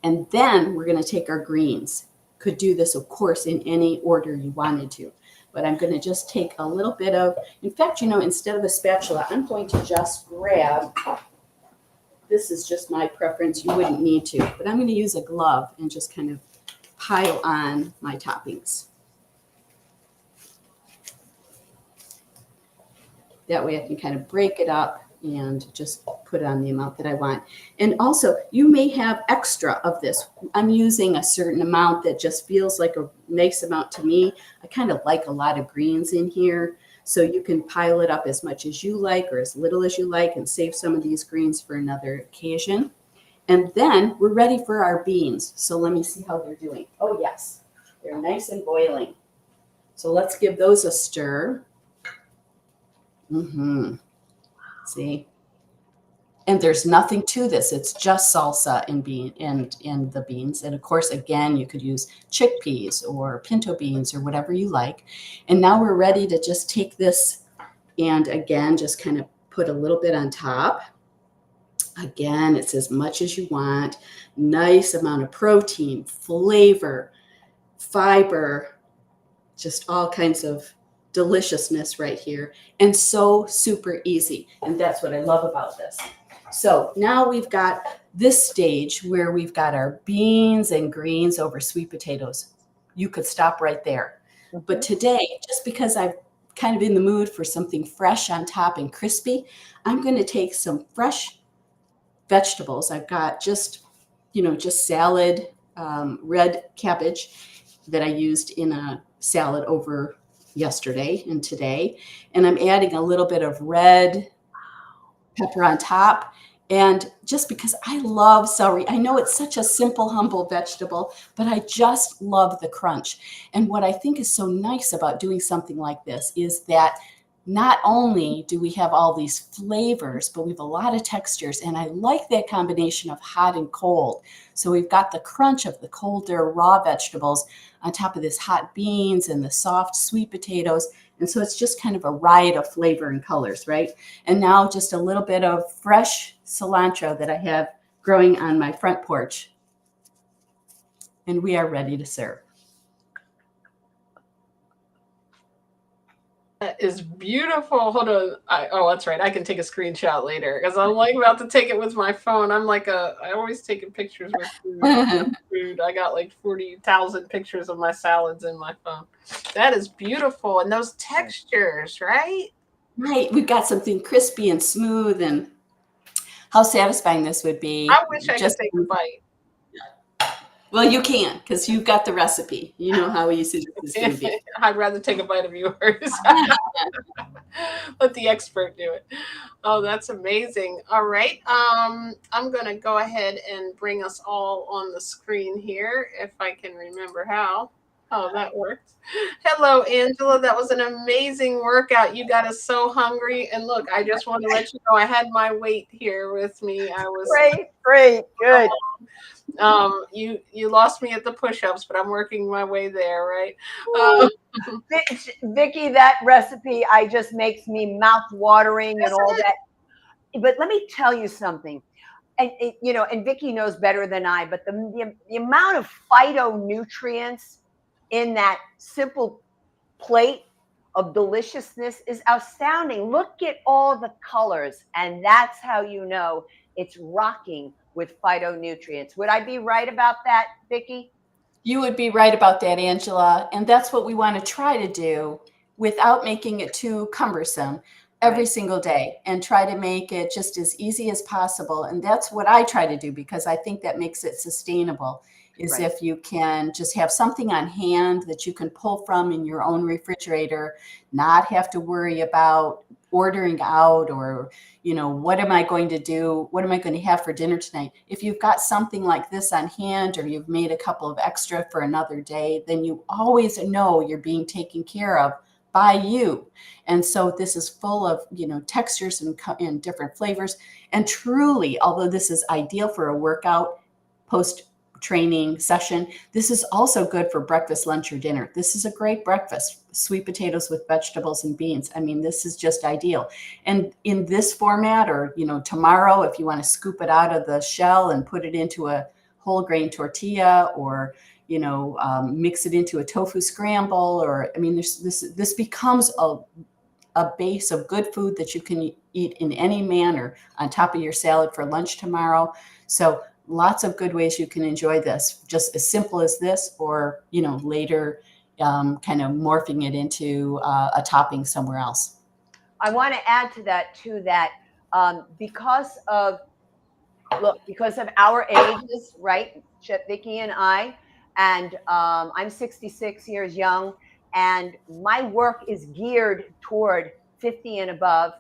And then we're going to take our greens. Could do this, of course, in any order you wanted to. But I'm going to just take a little bit of, in fact, instead of a spatula, I'm going to just grab, this is just my preference. You wouldn't need to, but I'm going to use a glove and just kind of pile on my toppings. That way I can kind of break it up and just put on the amount that I want. And also, you may have extra of this. I'm using a certain amount that just feels like a nice amount to me. I kind of like a lot of greens in here. So you can pile it up as much as you like or as little as you like and save some of these greens for another occasion. And then we're ready for our beans. So let me see how they're doing. Oh, yes, they're nice and boiling. So let's give those a stir. See? And there's nothing to this. It's just salsa and the beans. And of course, again, you could use chickpeas or pinto beans or whatever you like. And now we're ready to just take this and again, just kind of put a little bit on top. Again, it's as much as you want. Nice amount of protein, flavor, fiber, just all kinds of deliciousness right here. And so super easy. And that's what I love about this. So now we've got this stage where we've got our beans and greens over sweet potatoes. You could stop right there. But today, just because I'm kind of in the mood for something fresh on top and crispy, I'm going to take some fresh vegetables. I've got just salad, red cabbage that I used in a salad over yesterday and today. And I'm adding a little bit of red pepper on top. And just because I love celery, I know it's such a simple, humble vegetable, but I just love the crunch. And what I think is so nice about doing something like this is that not only do we have all these flavors, but we have a lot of textures. And I like that combination of hot and cold. So we've got the crunch of the colder raw vegetables on top of this hot beans and the soft sweet potatoes. And so it's just kind of a riot of flavor and colors, right? And now just a little bit of fresh cilantro that I have growing on my front porch. And we are ready to serve. That is beautiful. Hold on. Oh, that's right. I can take a screenshot later because I'm like about to take it with my phone. I always taking pictures with food. I got like 40,000 pictures of my salads in my phone. That is beautiful. And those textures, right? Right. We've got something crispy and smooth, and how satisfying this would be. I wish I could take a bite. Well, you can, because you've got the recipe. You know how easy this is going to be. I'd rather take a bite of yours. Let the expert do it. Oh, that's amazing. All right. I'm going to go ahead and bring us all on the screen here, if I can remember how. Oh, that worked. Hello, Angela. That was an amazing workout. You got us so hungry. And look, I just want to let you know I had my weight here with me. I was great, good. You lost me at the push-ups, but I'm working my way there, right? Vicki, that recipe just makes me mouth-watering and all that. But let me tell you something. And and Vicki knows better than I, but the amount of phytonutrients in that simple plate of deliciousness is astounding. Look at all the colors, and that's how you know it's rocking with phytonutrients. Would I be right about that, Vicki? You would be right about that, Angela. And that's what we want to try to do without making it too cumbersome every single day, and try to make it just as easy as possible. And that's what I try to do, because I think that makes it sustainable, is if you can just have something on hand that you can pull from in your own refrigerator, not have to worry about ordering out or, what am I going to do? What am I going to have for dinner tonight? If you've got something like this on hand, or you've made a couple of extra for another day, then you always know you're being taken care of by you. And so this is full of, textures and different flavors. And truly, although this is ideal for a workout post-training session, this is also good for breakfast, lunch, or dinner. This is a great breakfast. Sweet potatoes with vegetables and beans. I mean, this is just ideal. And in this format, or, tomorrow, if you want to scoop it out of the shell and put it into a whole grain tortilla, or mix it into a tofu scramble, or this becomes a base of good food that you can eat in any manner on top of your salad for lunch tomorrow. So lots of good ways you can enjoy this, just as simple as this, or later kind of morphing it into a topping somewhere else. I want to add to that too, that because of because of our ages, right? Vicki and I, and I'm 66 years young, and my work is geared toward 50 and above,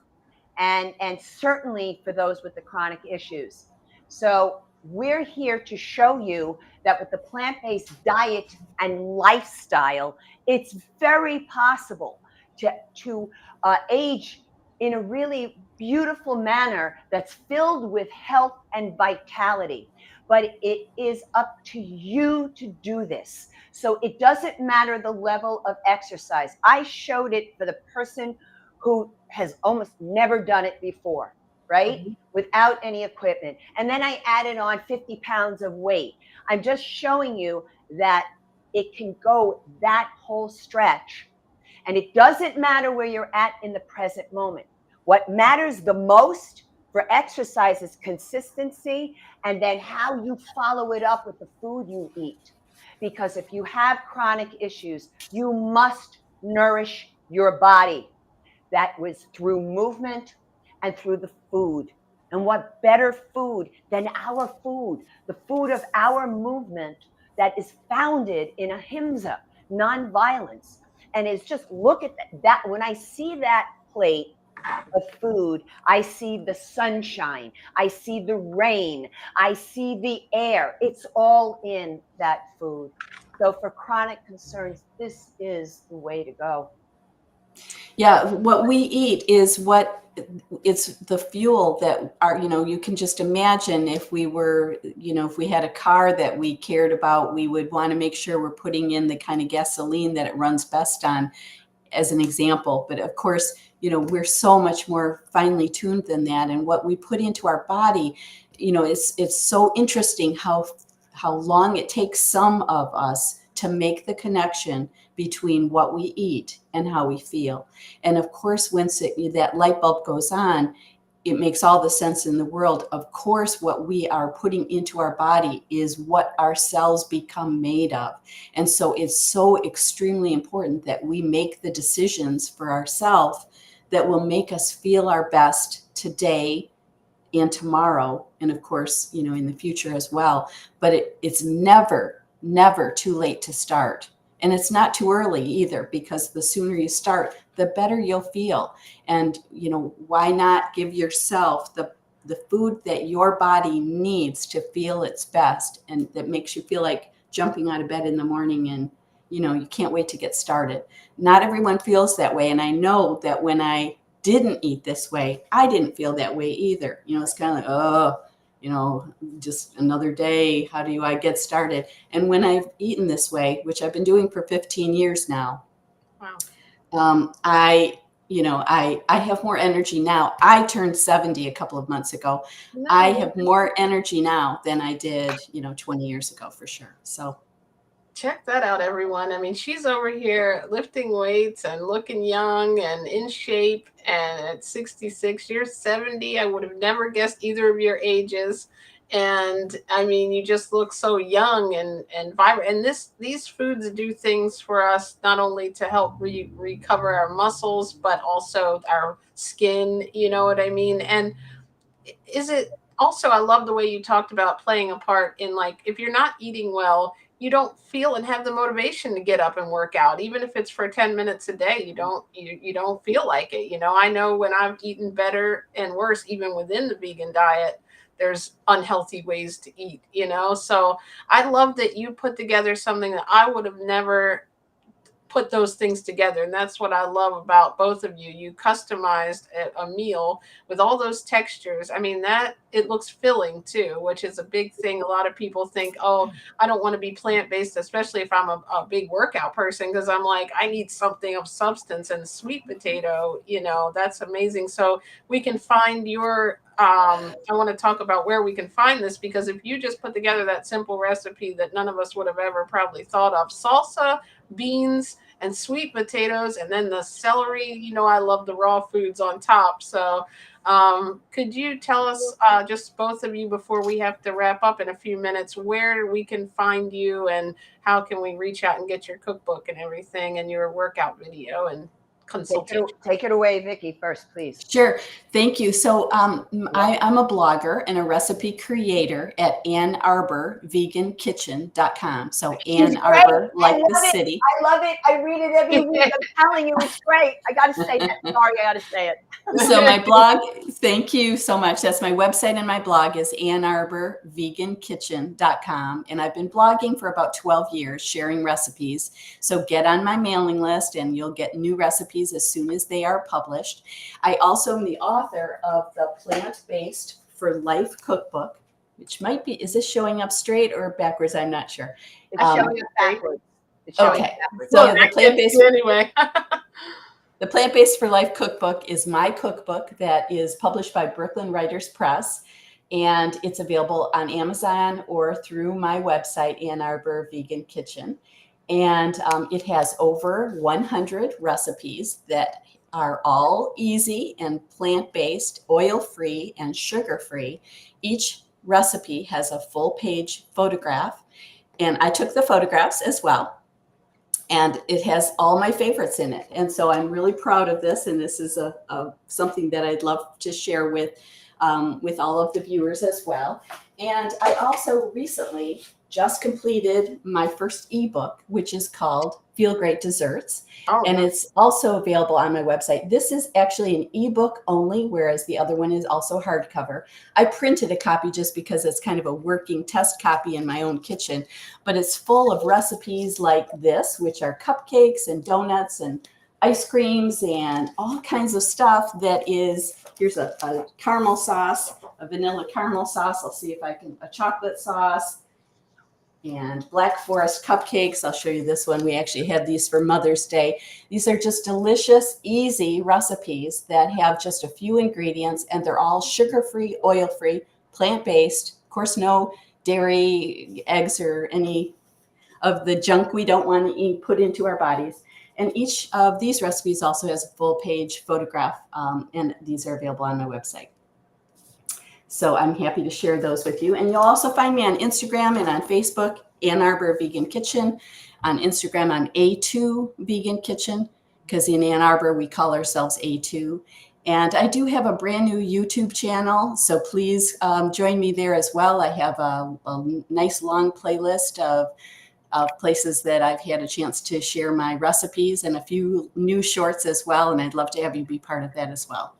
and certainly for those with the chronic issues. So we're here to show you that with the plant-based diet and lifestyle, it's very possible to age in a really beautiful manner that's filled with health and vitality. But it is up to you to do this. So it doesn't matter the level of exercise. I showed it for the person who has almost never done it before, right? Mm-hmm. Without any equipment. And then I added on 50 pounds of weight. I'm just showing you that it can go that whole stretch. And it doesn't matter where you're at in the present moment. What matters the most for exercise is consistency, and then how you follow it up with the food you eat. Because if you have chronic issues, you must nourish your body. That was through movement and through the food. And what better food than our food, the food of our movement that is founded in ahimsa, nonviolence. And it's just look at that. When I see that plate of food, I see the sunshine, I see the rain, I see the air. It's all in that food. So for chronic concerns, this is the way to go. Yeah, what we eat is it's the fuel that you can just imagine if we were, if we had a car that we cared about, we would want to make sure we're putting in the kind of gasoline that it runs best on, as an example. But of course, we're so much more finely tuned than that. And what we put into our body, it's so interesting how long it takes some of us to make the connection between what we eat and how we feel. And of course, once that light bulb goes on, it makes all the sense in the world. Of course, what we are putting into our body is what our cells become made of. And so it's so extremely important that we make the decisions for ourselves that will make us feel our best today and tomorrow, and of course, in the future as well. But it's never too late to start. And it's not too early either, because the sooner you start, the better you'll feel. And, why not give yourself the food that your body needs to feel its best, and that makes you feel like jumping out of bed in the morning and, you can't wait to get started. Not everyone feels that way. And I know that when I didn't eat this way, I didn't feel that way either. It's kind of like, just another day. How do I get started? And when I've eaten this way, which I've been doing for 15 years now, wow. I have more energy now. I turned 70 a couple of months ago. Nice. I have more energy now than I did, 20 years ago, for sure. So check that out, everyone. I mean, she's over here lifting weights and looking young and in shape. And at 66, you're 70. I would have never guessed either of your ages. And I mean, you just look so young and vibrant. And these foods do things for us, not only to help recover our muscles, but also our skin. You know what I mean? And is it also, I love the way you talked about playing a part in, like, if you're not eating well, you don't feel and have the motivation to get up and work out. Even if it's for 10 minutes a day, you don't feel like it. I know when I've eaten better and worse, even within the vegan diet, there's unhealthy ways to eat, so I love that you put together something that I would have never put those things together. And that's what I love about both of you. You customized a meal with all those textures. I mean, that it looks filling too, which is a big thing. A lot of people think, oh, I don't want to be plant-based, especially if I'm a big workout person, because I'm like, I need something of substance. And sweet potato, that's amazing. So we can find your I want to talk about where we can find this, because if you just put together that simple recipe that none of us would have ever probably thought of, salsa, beans, and sweet potatoes, and then the celery, I love the raw foods on top. So could you tell us, just both of you, before we have to wrap up in a few minutes, where we can find you and how can we reach out and get your cookbook and everything and your workout video? And consultation. Take it away, Vicki, first, please. Sure. Thank you. So I'm a blogger and a recipe creator at AnnArborVeganKitchen.com. So Ann Arbor, like the city. I love it. I read it every week. I'm telling you, it's great. I got to say that. Sorry, I got to say it. So my blog, thank you so much. That's my website, and my blog is AnnArborVeganKitchen.com. And I've been blogging for about 12 years, sharing recipes. So get on my mailing list and you'll get new recipes as soon as they are published. I also am the author of the Plant-Based for Life cookbook, which might be, is this showing up straight or backwards? I'm not sure. It's showing up backwards. Okay. So the plant-based anyway. The Plant-Based for Life cookbook is my cookbook that is published by Brooklyn Writers Press, and it's available on Amazon or through my website, Ann Arbor Vegan Kitchen. And it has over 100 recipes that are all easy and plant-based, oil-free, and sugar-free. Each recipe has a full-page photograph, and I took the photographs as well. And it has all my favorites in it. And so I'm really proud of this. And this is something that I'd love to share with all of the viewers as well. And I also recently just completed my first ebook, which is called Feel Great Desserts. And it's also available on my website. This is actually an ebook only, whereas the other one is also hardcover. I printed a copy just because it's kind of a working test copy in my own kitchen, but it's full of recipes like this, which are cupcakes and donuts and ice creams and all kinds of stuff that is, here's a caramel sauce, a vanilla caramel sauce. I'll see if I can, a chocolate sauce, and Black Forest cupcakes. I'll show you this one. We actually had these for Mother's Day. These are just delicious, easy recipes that have just a few ingredients, and they're all sugar-free, oil-free, plant-based. Of course, no dairy, eggs, or any of the junk we don't want to eat put into our bodies. And each of these recipes also has a full-page photograph, and these are available on my website. So I'm happy to share those with you. And you'll also find me on Instagram and on Facebook, Ann Arbor Vegan Kitchen. On Instagram, I'm A2 Vegan Kitchen, because in Ann Arbor, we call ourselves A2. And I do have a brand new YouTube channel, so please join me there as well. I have a nice long playlist of places that I've had a chance to share my recipes and a few new shorts as well. And I'd love to have you be part of that as well.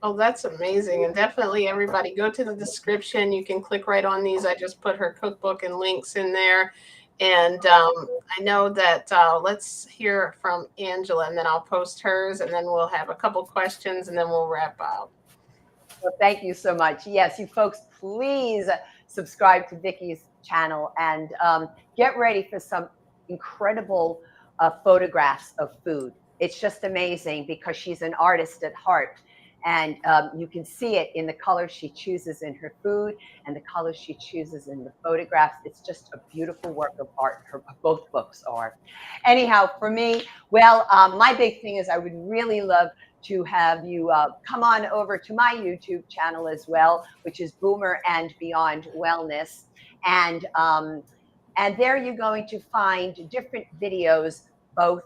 Oh, that's amazing. And definitely everybody go to the description. You can click right on these. I just put her cookbook and links in there. And I know that let's hear from Angela, and then I'll post hers, and then we'll have a couple questions, and then we'll wrap up. Well, thank you so much. Yes, you folks, please subscribe to Vicki's channel and get ready for some incredible photographs of food. It's just amazing because she's an artist at heart. And you can see it in the colors she chooses in her food and the colors she chooses in the photographs. It's just a beautiful work of art. Both books are. Anyhow, for me, well, my big thing is I would really love to have you come on over to my YouTube channel as well, which is Boomer and Beyond Wellness. And there you're going to find different videos, both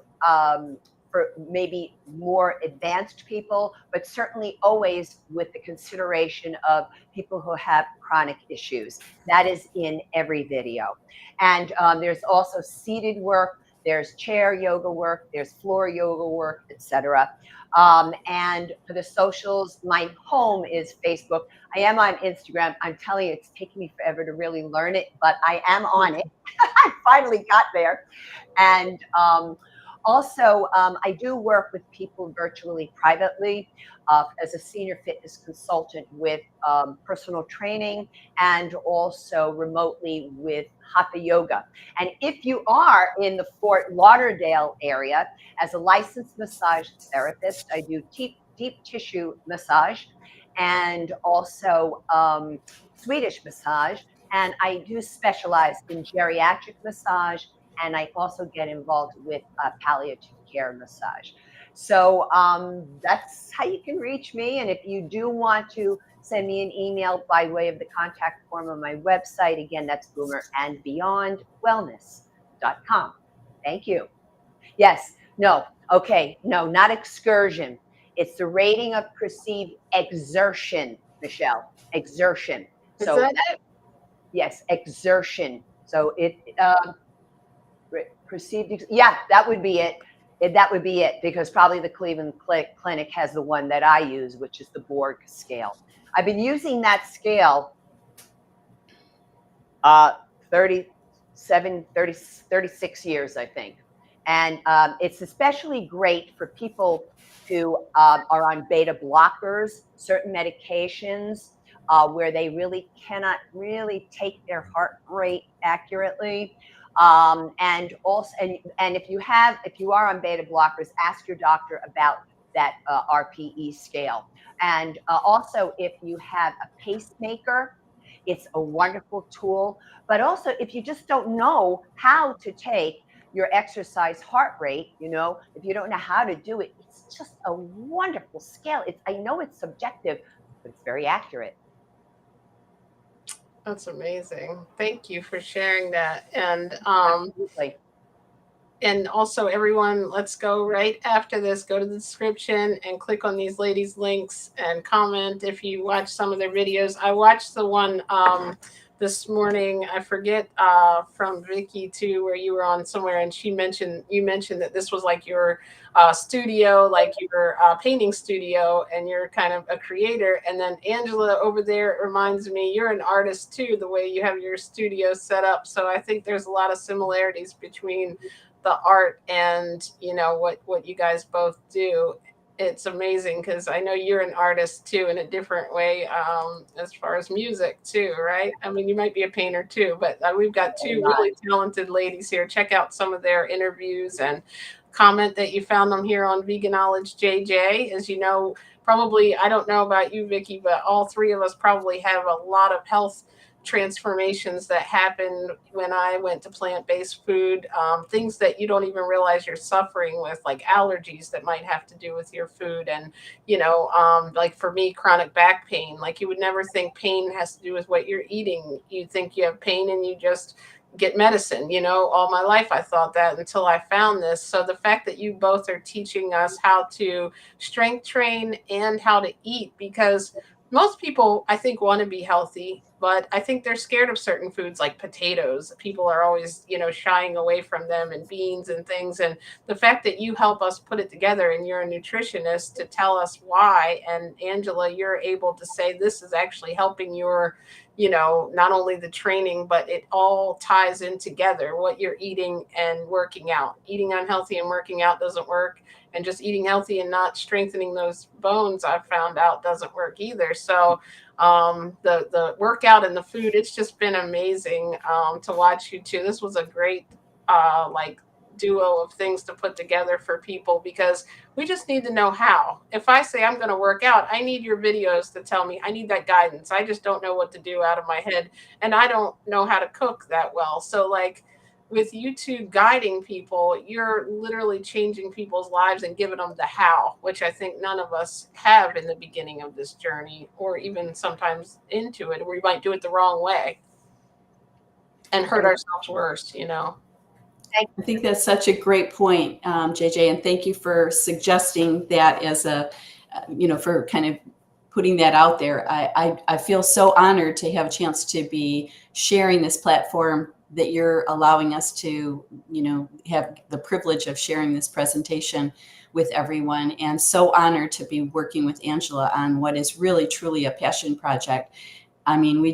for maybe more advanced people, but certainly always with the consideration of people who have chronic issues. That is in every video. And there's also seated work, there's chair yoga work, there's floor yoga work, etc. And for the socials, my home is Facebook. I am on Instagram. I'm telling you, it's taken me forever to really learn it, but I am on it. I finally got there. And also, I do work with people virtually, privately, as a senior fitness consultant with personal training and also remotely with Hatha Yoga. And if you are in the Fort Lauderdale area, as a licensed massage therapist, I do deep tissue massage and also Swedish massage. And I do specialize in geriatric massage, and I also get involved with palliative care massage. So that's how you can reach me. And if you do want to send me an email by way of the contact form on my website, again, that's boomerandbeyondwellness.com. Thank you. Yes. No. Okay, no, not excursion. It's the rating of perceived exertion, Michelle. Exertion. Is So that it? yes, exertion. So it perceived. Yeah, that would be it. That would be it, because probably the Cleveland Clinic has the one that I use, which is the Borg scale. I've been using that scale 37, 30, 36 years, I think. And it's especially great for people who are on beta blockers, certain medications where they really cannot really take their heart rate accurately. And also, and if you are on beta blockers, ask your doctor about that RPE scale. And also, if you have a pacemaker, it's a wonderful tool. But also, if you just don't know how to take your exercise heart rate, if you don't know how to do it, it's just a wonderful scale. I know it's subjective, but it's very accurate. That's amazing. Thank you for sharing that. Absolutely. And also, everyone, let's go right after this, go to the description and click on these ladies' links and comment if you watch some of their videos. I watched the one this morning, I forget, from Vicki too, where you were on somewhere, and you mentioned that this was like your studio, like your painting studio, and you're kind of a creator. And then Angela over there reminds me you're an artist too, the way you have your studio set up. So I think there's a lot of similarities between the art and what you guys both do. It's amazing because I know you're an artist too in a different way, as far as music too, right? I mean, you might be a painter too, but we've got two really talented ladies here. Check out some of their interviews and comment that you found them here on Veganology JJ. As you know, probably, I don't know about you, Vicki, but all three of us probably have a lot of health transformations that happened when I went to plant-based food, things that you don't even realize you're suffering with, like allergies that might have to do with your food. And, like for me, chronic back pain, like you would never think pain has to do with what you're eating. You think you have pain and you just get medicine. All my life I thought that until I found this. So the fact that you both are teaching us how to strength train and how to eat, because most people, I think, want to be healthy, but I think they're scared of certain foods like potatoes. People are always, shying away from them, and beans and things. And the fact that you help us put it together, and you're a nutritionist to tell us why. And Angela, you're able to say this is actually helping your, not only the training, but it all ties in together, what you're eating and working out. Eating unhealthy and working out doesn't work, and just eating healthy and not strengthening those bones, I've found out, doesn't work either. So the workout and the food, it's just been amazing to watch you two. This was a great like duo of things to put together for people, because we just need to know how. If I say I'm going to work out, I need your videos to tell me. I need that guidance. I just don't know what to do out of my head, and I don't know how to cook that well. So like, with YouTube guiding people, you're literally changing people's lives and giving them the how, which I think none of us have in the beginning of this journey, or even sometimes into it, where we might do it the wrong way and hurt ourselves worse. I think that's such a great point, JJ, and thank you for suggesting that as for kind of putting that out there. I feel so honored to have a chance to be sharing this platform that you're allowing us to, have the privilege of sharing this presentation with everyone, and so honored to be working with Angela on what is really, truly a passion project. I mean,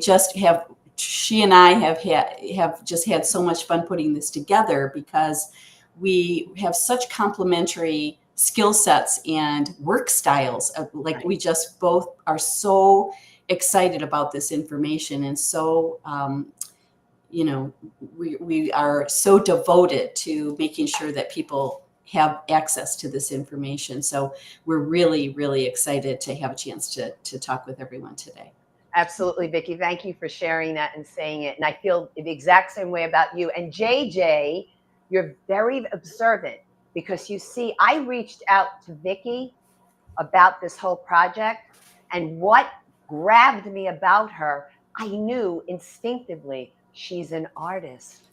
she and I have just had so much fun putting this together, because we have such complementary skill sets and work styles. Like, we just both are so excited about this information, and so we are so devoted to making sure that people have access to this information. So we're really, really excited to have a chance to talk with everyone today. Absolutely, Vicki. Thank you for sharing that and saying it. And I feel the exact same way about you. And JJ, you're very observant, because you see, I reached out to Vicki about this whole project, and what grabbed me about her, I knew instinctively she's an artist.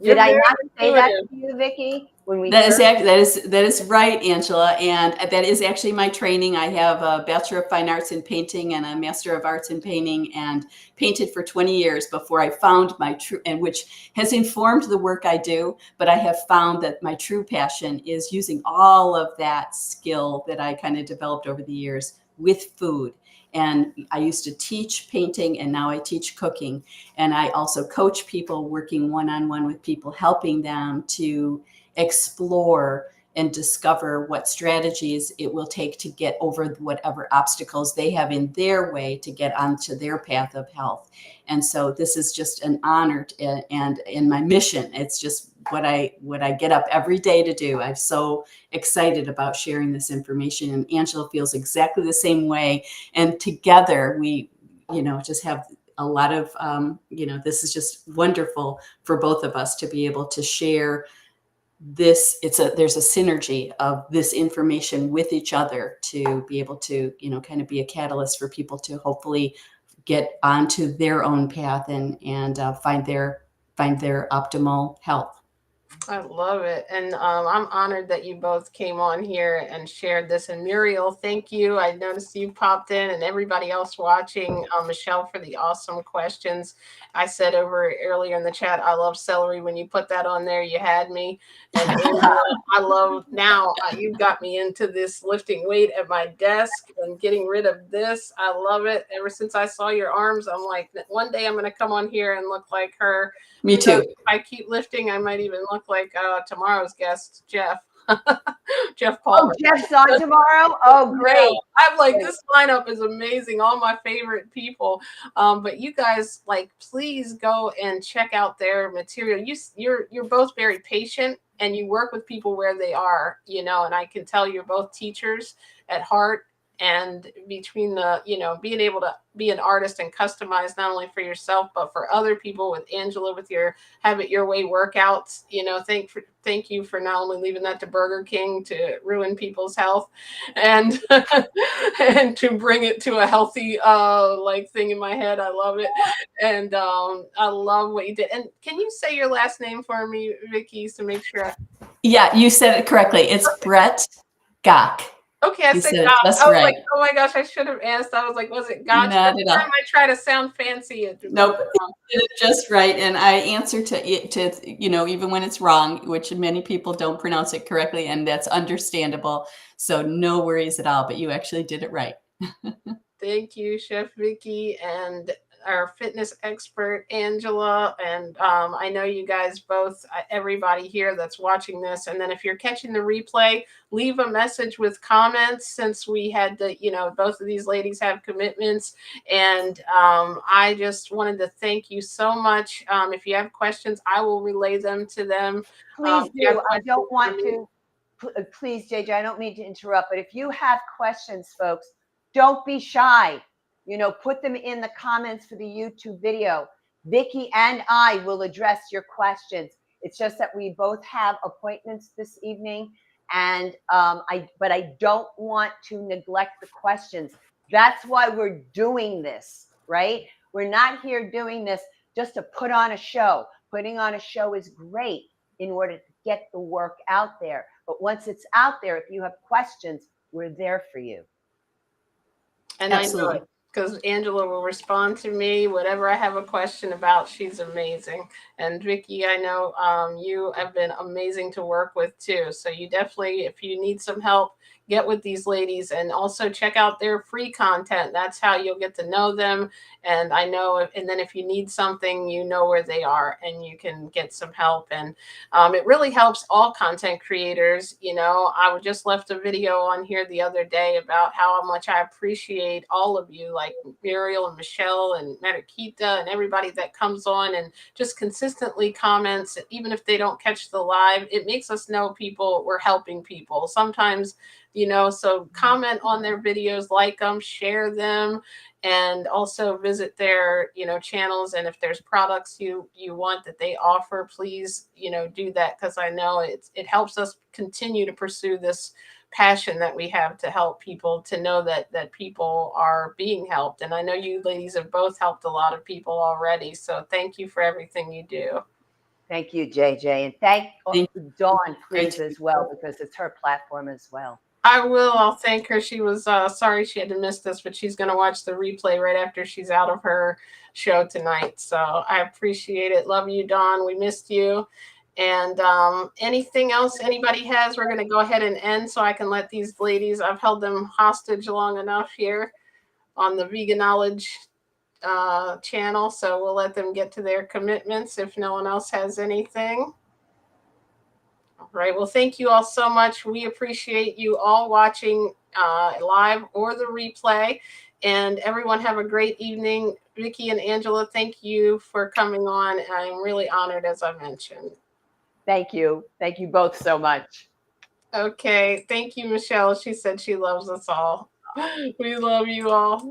You're Did I very not say that intuitive. to you, Vicki? When we That is first that is right, Angela, and that is actually my training. I have a Bachelor of Fine Arts in Painting and a Master of Arts in Painting, and painted for 20 years before I found my true, and which has informed the work I do. But I have found that my true passion is using all of that skill that I kind of developed over the years with food. And I used to teach painting, and now I teach cooking. And I also coach people, working one-on-one with people, helping them to explore and discover what strategies it will take to get over whatever obstacles they have in their way to get onto their path of health. And so this is just an honor and in my mission. It's just what I get up every day to do. I'm so excited about sharing this information, and Angela feels exactly the same way. And together we, just have a lot of, this is just wonderful for both of us to be able to share this. There's a synergy of this information with each other to be able to, kind of be a catalyst for people to hopefully get onto their own path and find their optimal health. I love it. And I'm honored that you both came on here and shared this. And Muriel, thank you. I noticed you popped in, and everybody else watching, Michelle, for the awesome questions. I said over earlier in the chat, I love celery. When you put that on there, you had me. And Angela, I love now, you got me into this lifting weight at my desk and getting rid of this. I love it. Ever since I saw your arms, I'm like, one day I'm going to come on here and look like her. Me too. If I keep lifting, I might even look like tomorrow's guest, Jeff. Jeff Palmer. Oh, Jeff's on tomorrow? Oh, great. Yeah, I'm like, this lineup is amazing. All my favorite people. But you guys, please go and check out their material. You're both very patient, and you work with people where they are, and I can tell you're both teachers at heart. And between the, being able to be an artist and customize not only for yourself, but for other people, with Angela, with your Have It Your Way workouts, thank you for not only leaving that to Burger King to ruin people's health and, and to bring it to a healthy, thing in my head. I love it. And I love what you did. And can you say your last name for me, Vicki, to make sure? Yeah, you said it correctly. It's Brett-Gach. Okay, I said God. Just I was right. like, oh my gosh, I should have asked. I was like, was it God? Not Every at all. time I try to sound fancy, it Nope, you did it just right. And I answer to it, even when it's wrong, which many people don't pronounce it correctly, and that's understandable. So no worries at all, but you actually did it right. Thank you, Chef Vicki, and our fitness expert, Angela. And I know you guys both, everybody here that's watching this. And then if you're catching the replay, leave a message with comments, since we had to, both of these ladies have commitments. And I just wanted to thank you so much. If you have questions, I will relay them to them. Please do. I don't want to, please, JJ, I don't mean to interrupt, but if you have questions, folks, don't be shy. Put them in the comments for the YouTube video. Vicki and I will address your questions. It's just that we both have appointments this evening, and but I don't want to neglect the questions. That's why we're doing this, right? We're not here doing this just to put on a show. Putting on a show is great in order to get the work out there. But once it's out there, if you have questions, we're there for you. And absolutely. I know it, because Angela will respond to me, whatever I have a question about. She's amazing. And Vicki, I know you have been amazing to work with too. So you definitely, if you need some help, get with these ladies, and also check out their free content. That's how you'll get to know them. And I know, and then if you need something, you know where they are and you can get some help. And it really helps all content creators. I just left a video on here the other day about how much I appreciate all of you, like Muriel and Michelle and Mariquita and everybody that comes on and just consistently comments. Even if they don't catch the live, it makes us know we're helping people. Sometimes, so comment on their videos, like them, share them, and also visit their, channels. And if there's products you want that they offer, please, do that, because I know it helps us continue to pursue this passion that we have to help people, to know that people are being helped. And I know you ladies have both helped a lot of people already. So thank you for everything you do. Thank you, JJ. And thank Thank Dawn, Great please, to as well, because it's her platform as well. I will. I'll thank her. She was sorry she had to miss this, but she's going to watch the replay right after she's out of her show tonight. So I appreciate it. Love you, Dawn. We missed you. And anything else anybody has, we're going to go ahead and end so I can let these ladies, I've held them hostage long enough here on the Vegan Knowledge channel. So we'll let them get to their commitments if no one else has anything. All right. Well, thank you all so much. We appreciate you all watching live or the replay. And everyone have a great evening. Vicki and Angela, thank you for coming on. I'm really honored, as I mentioned. Thank you. Thank you both so much. Okay. Thank you, Michelle. She said she loves us all. We love you all.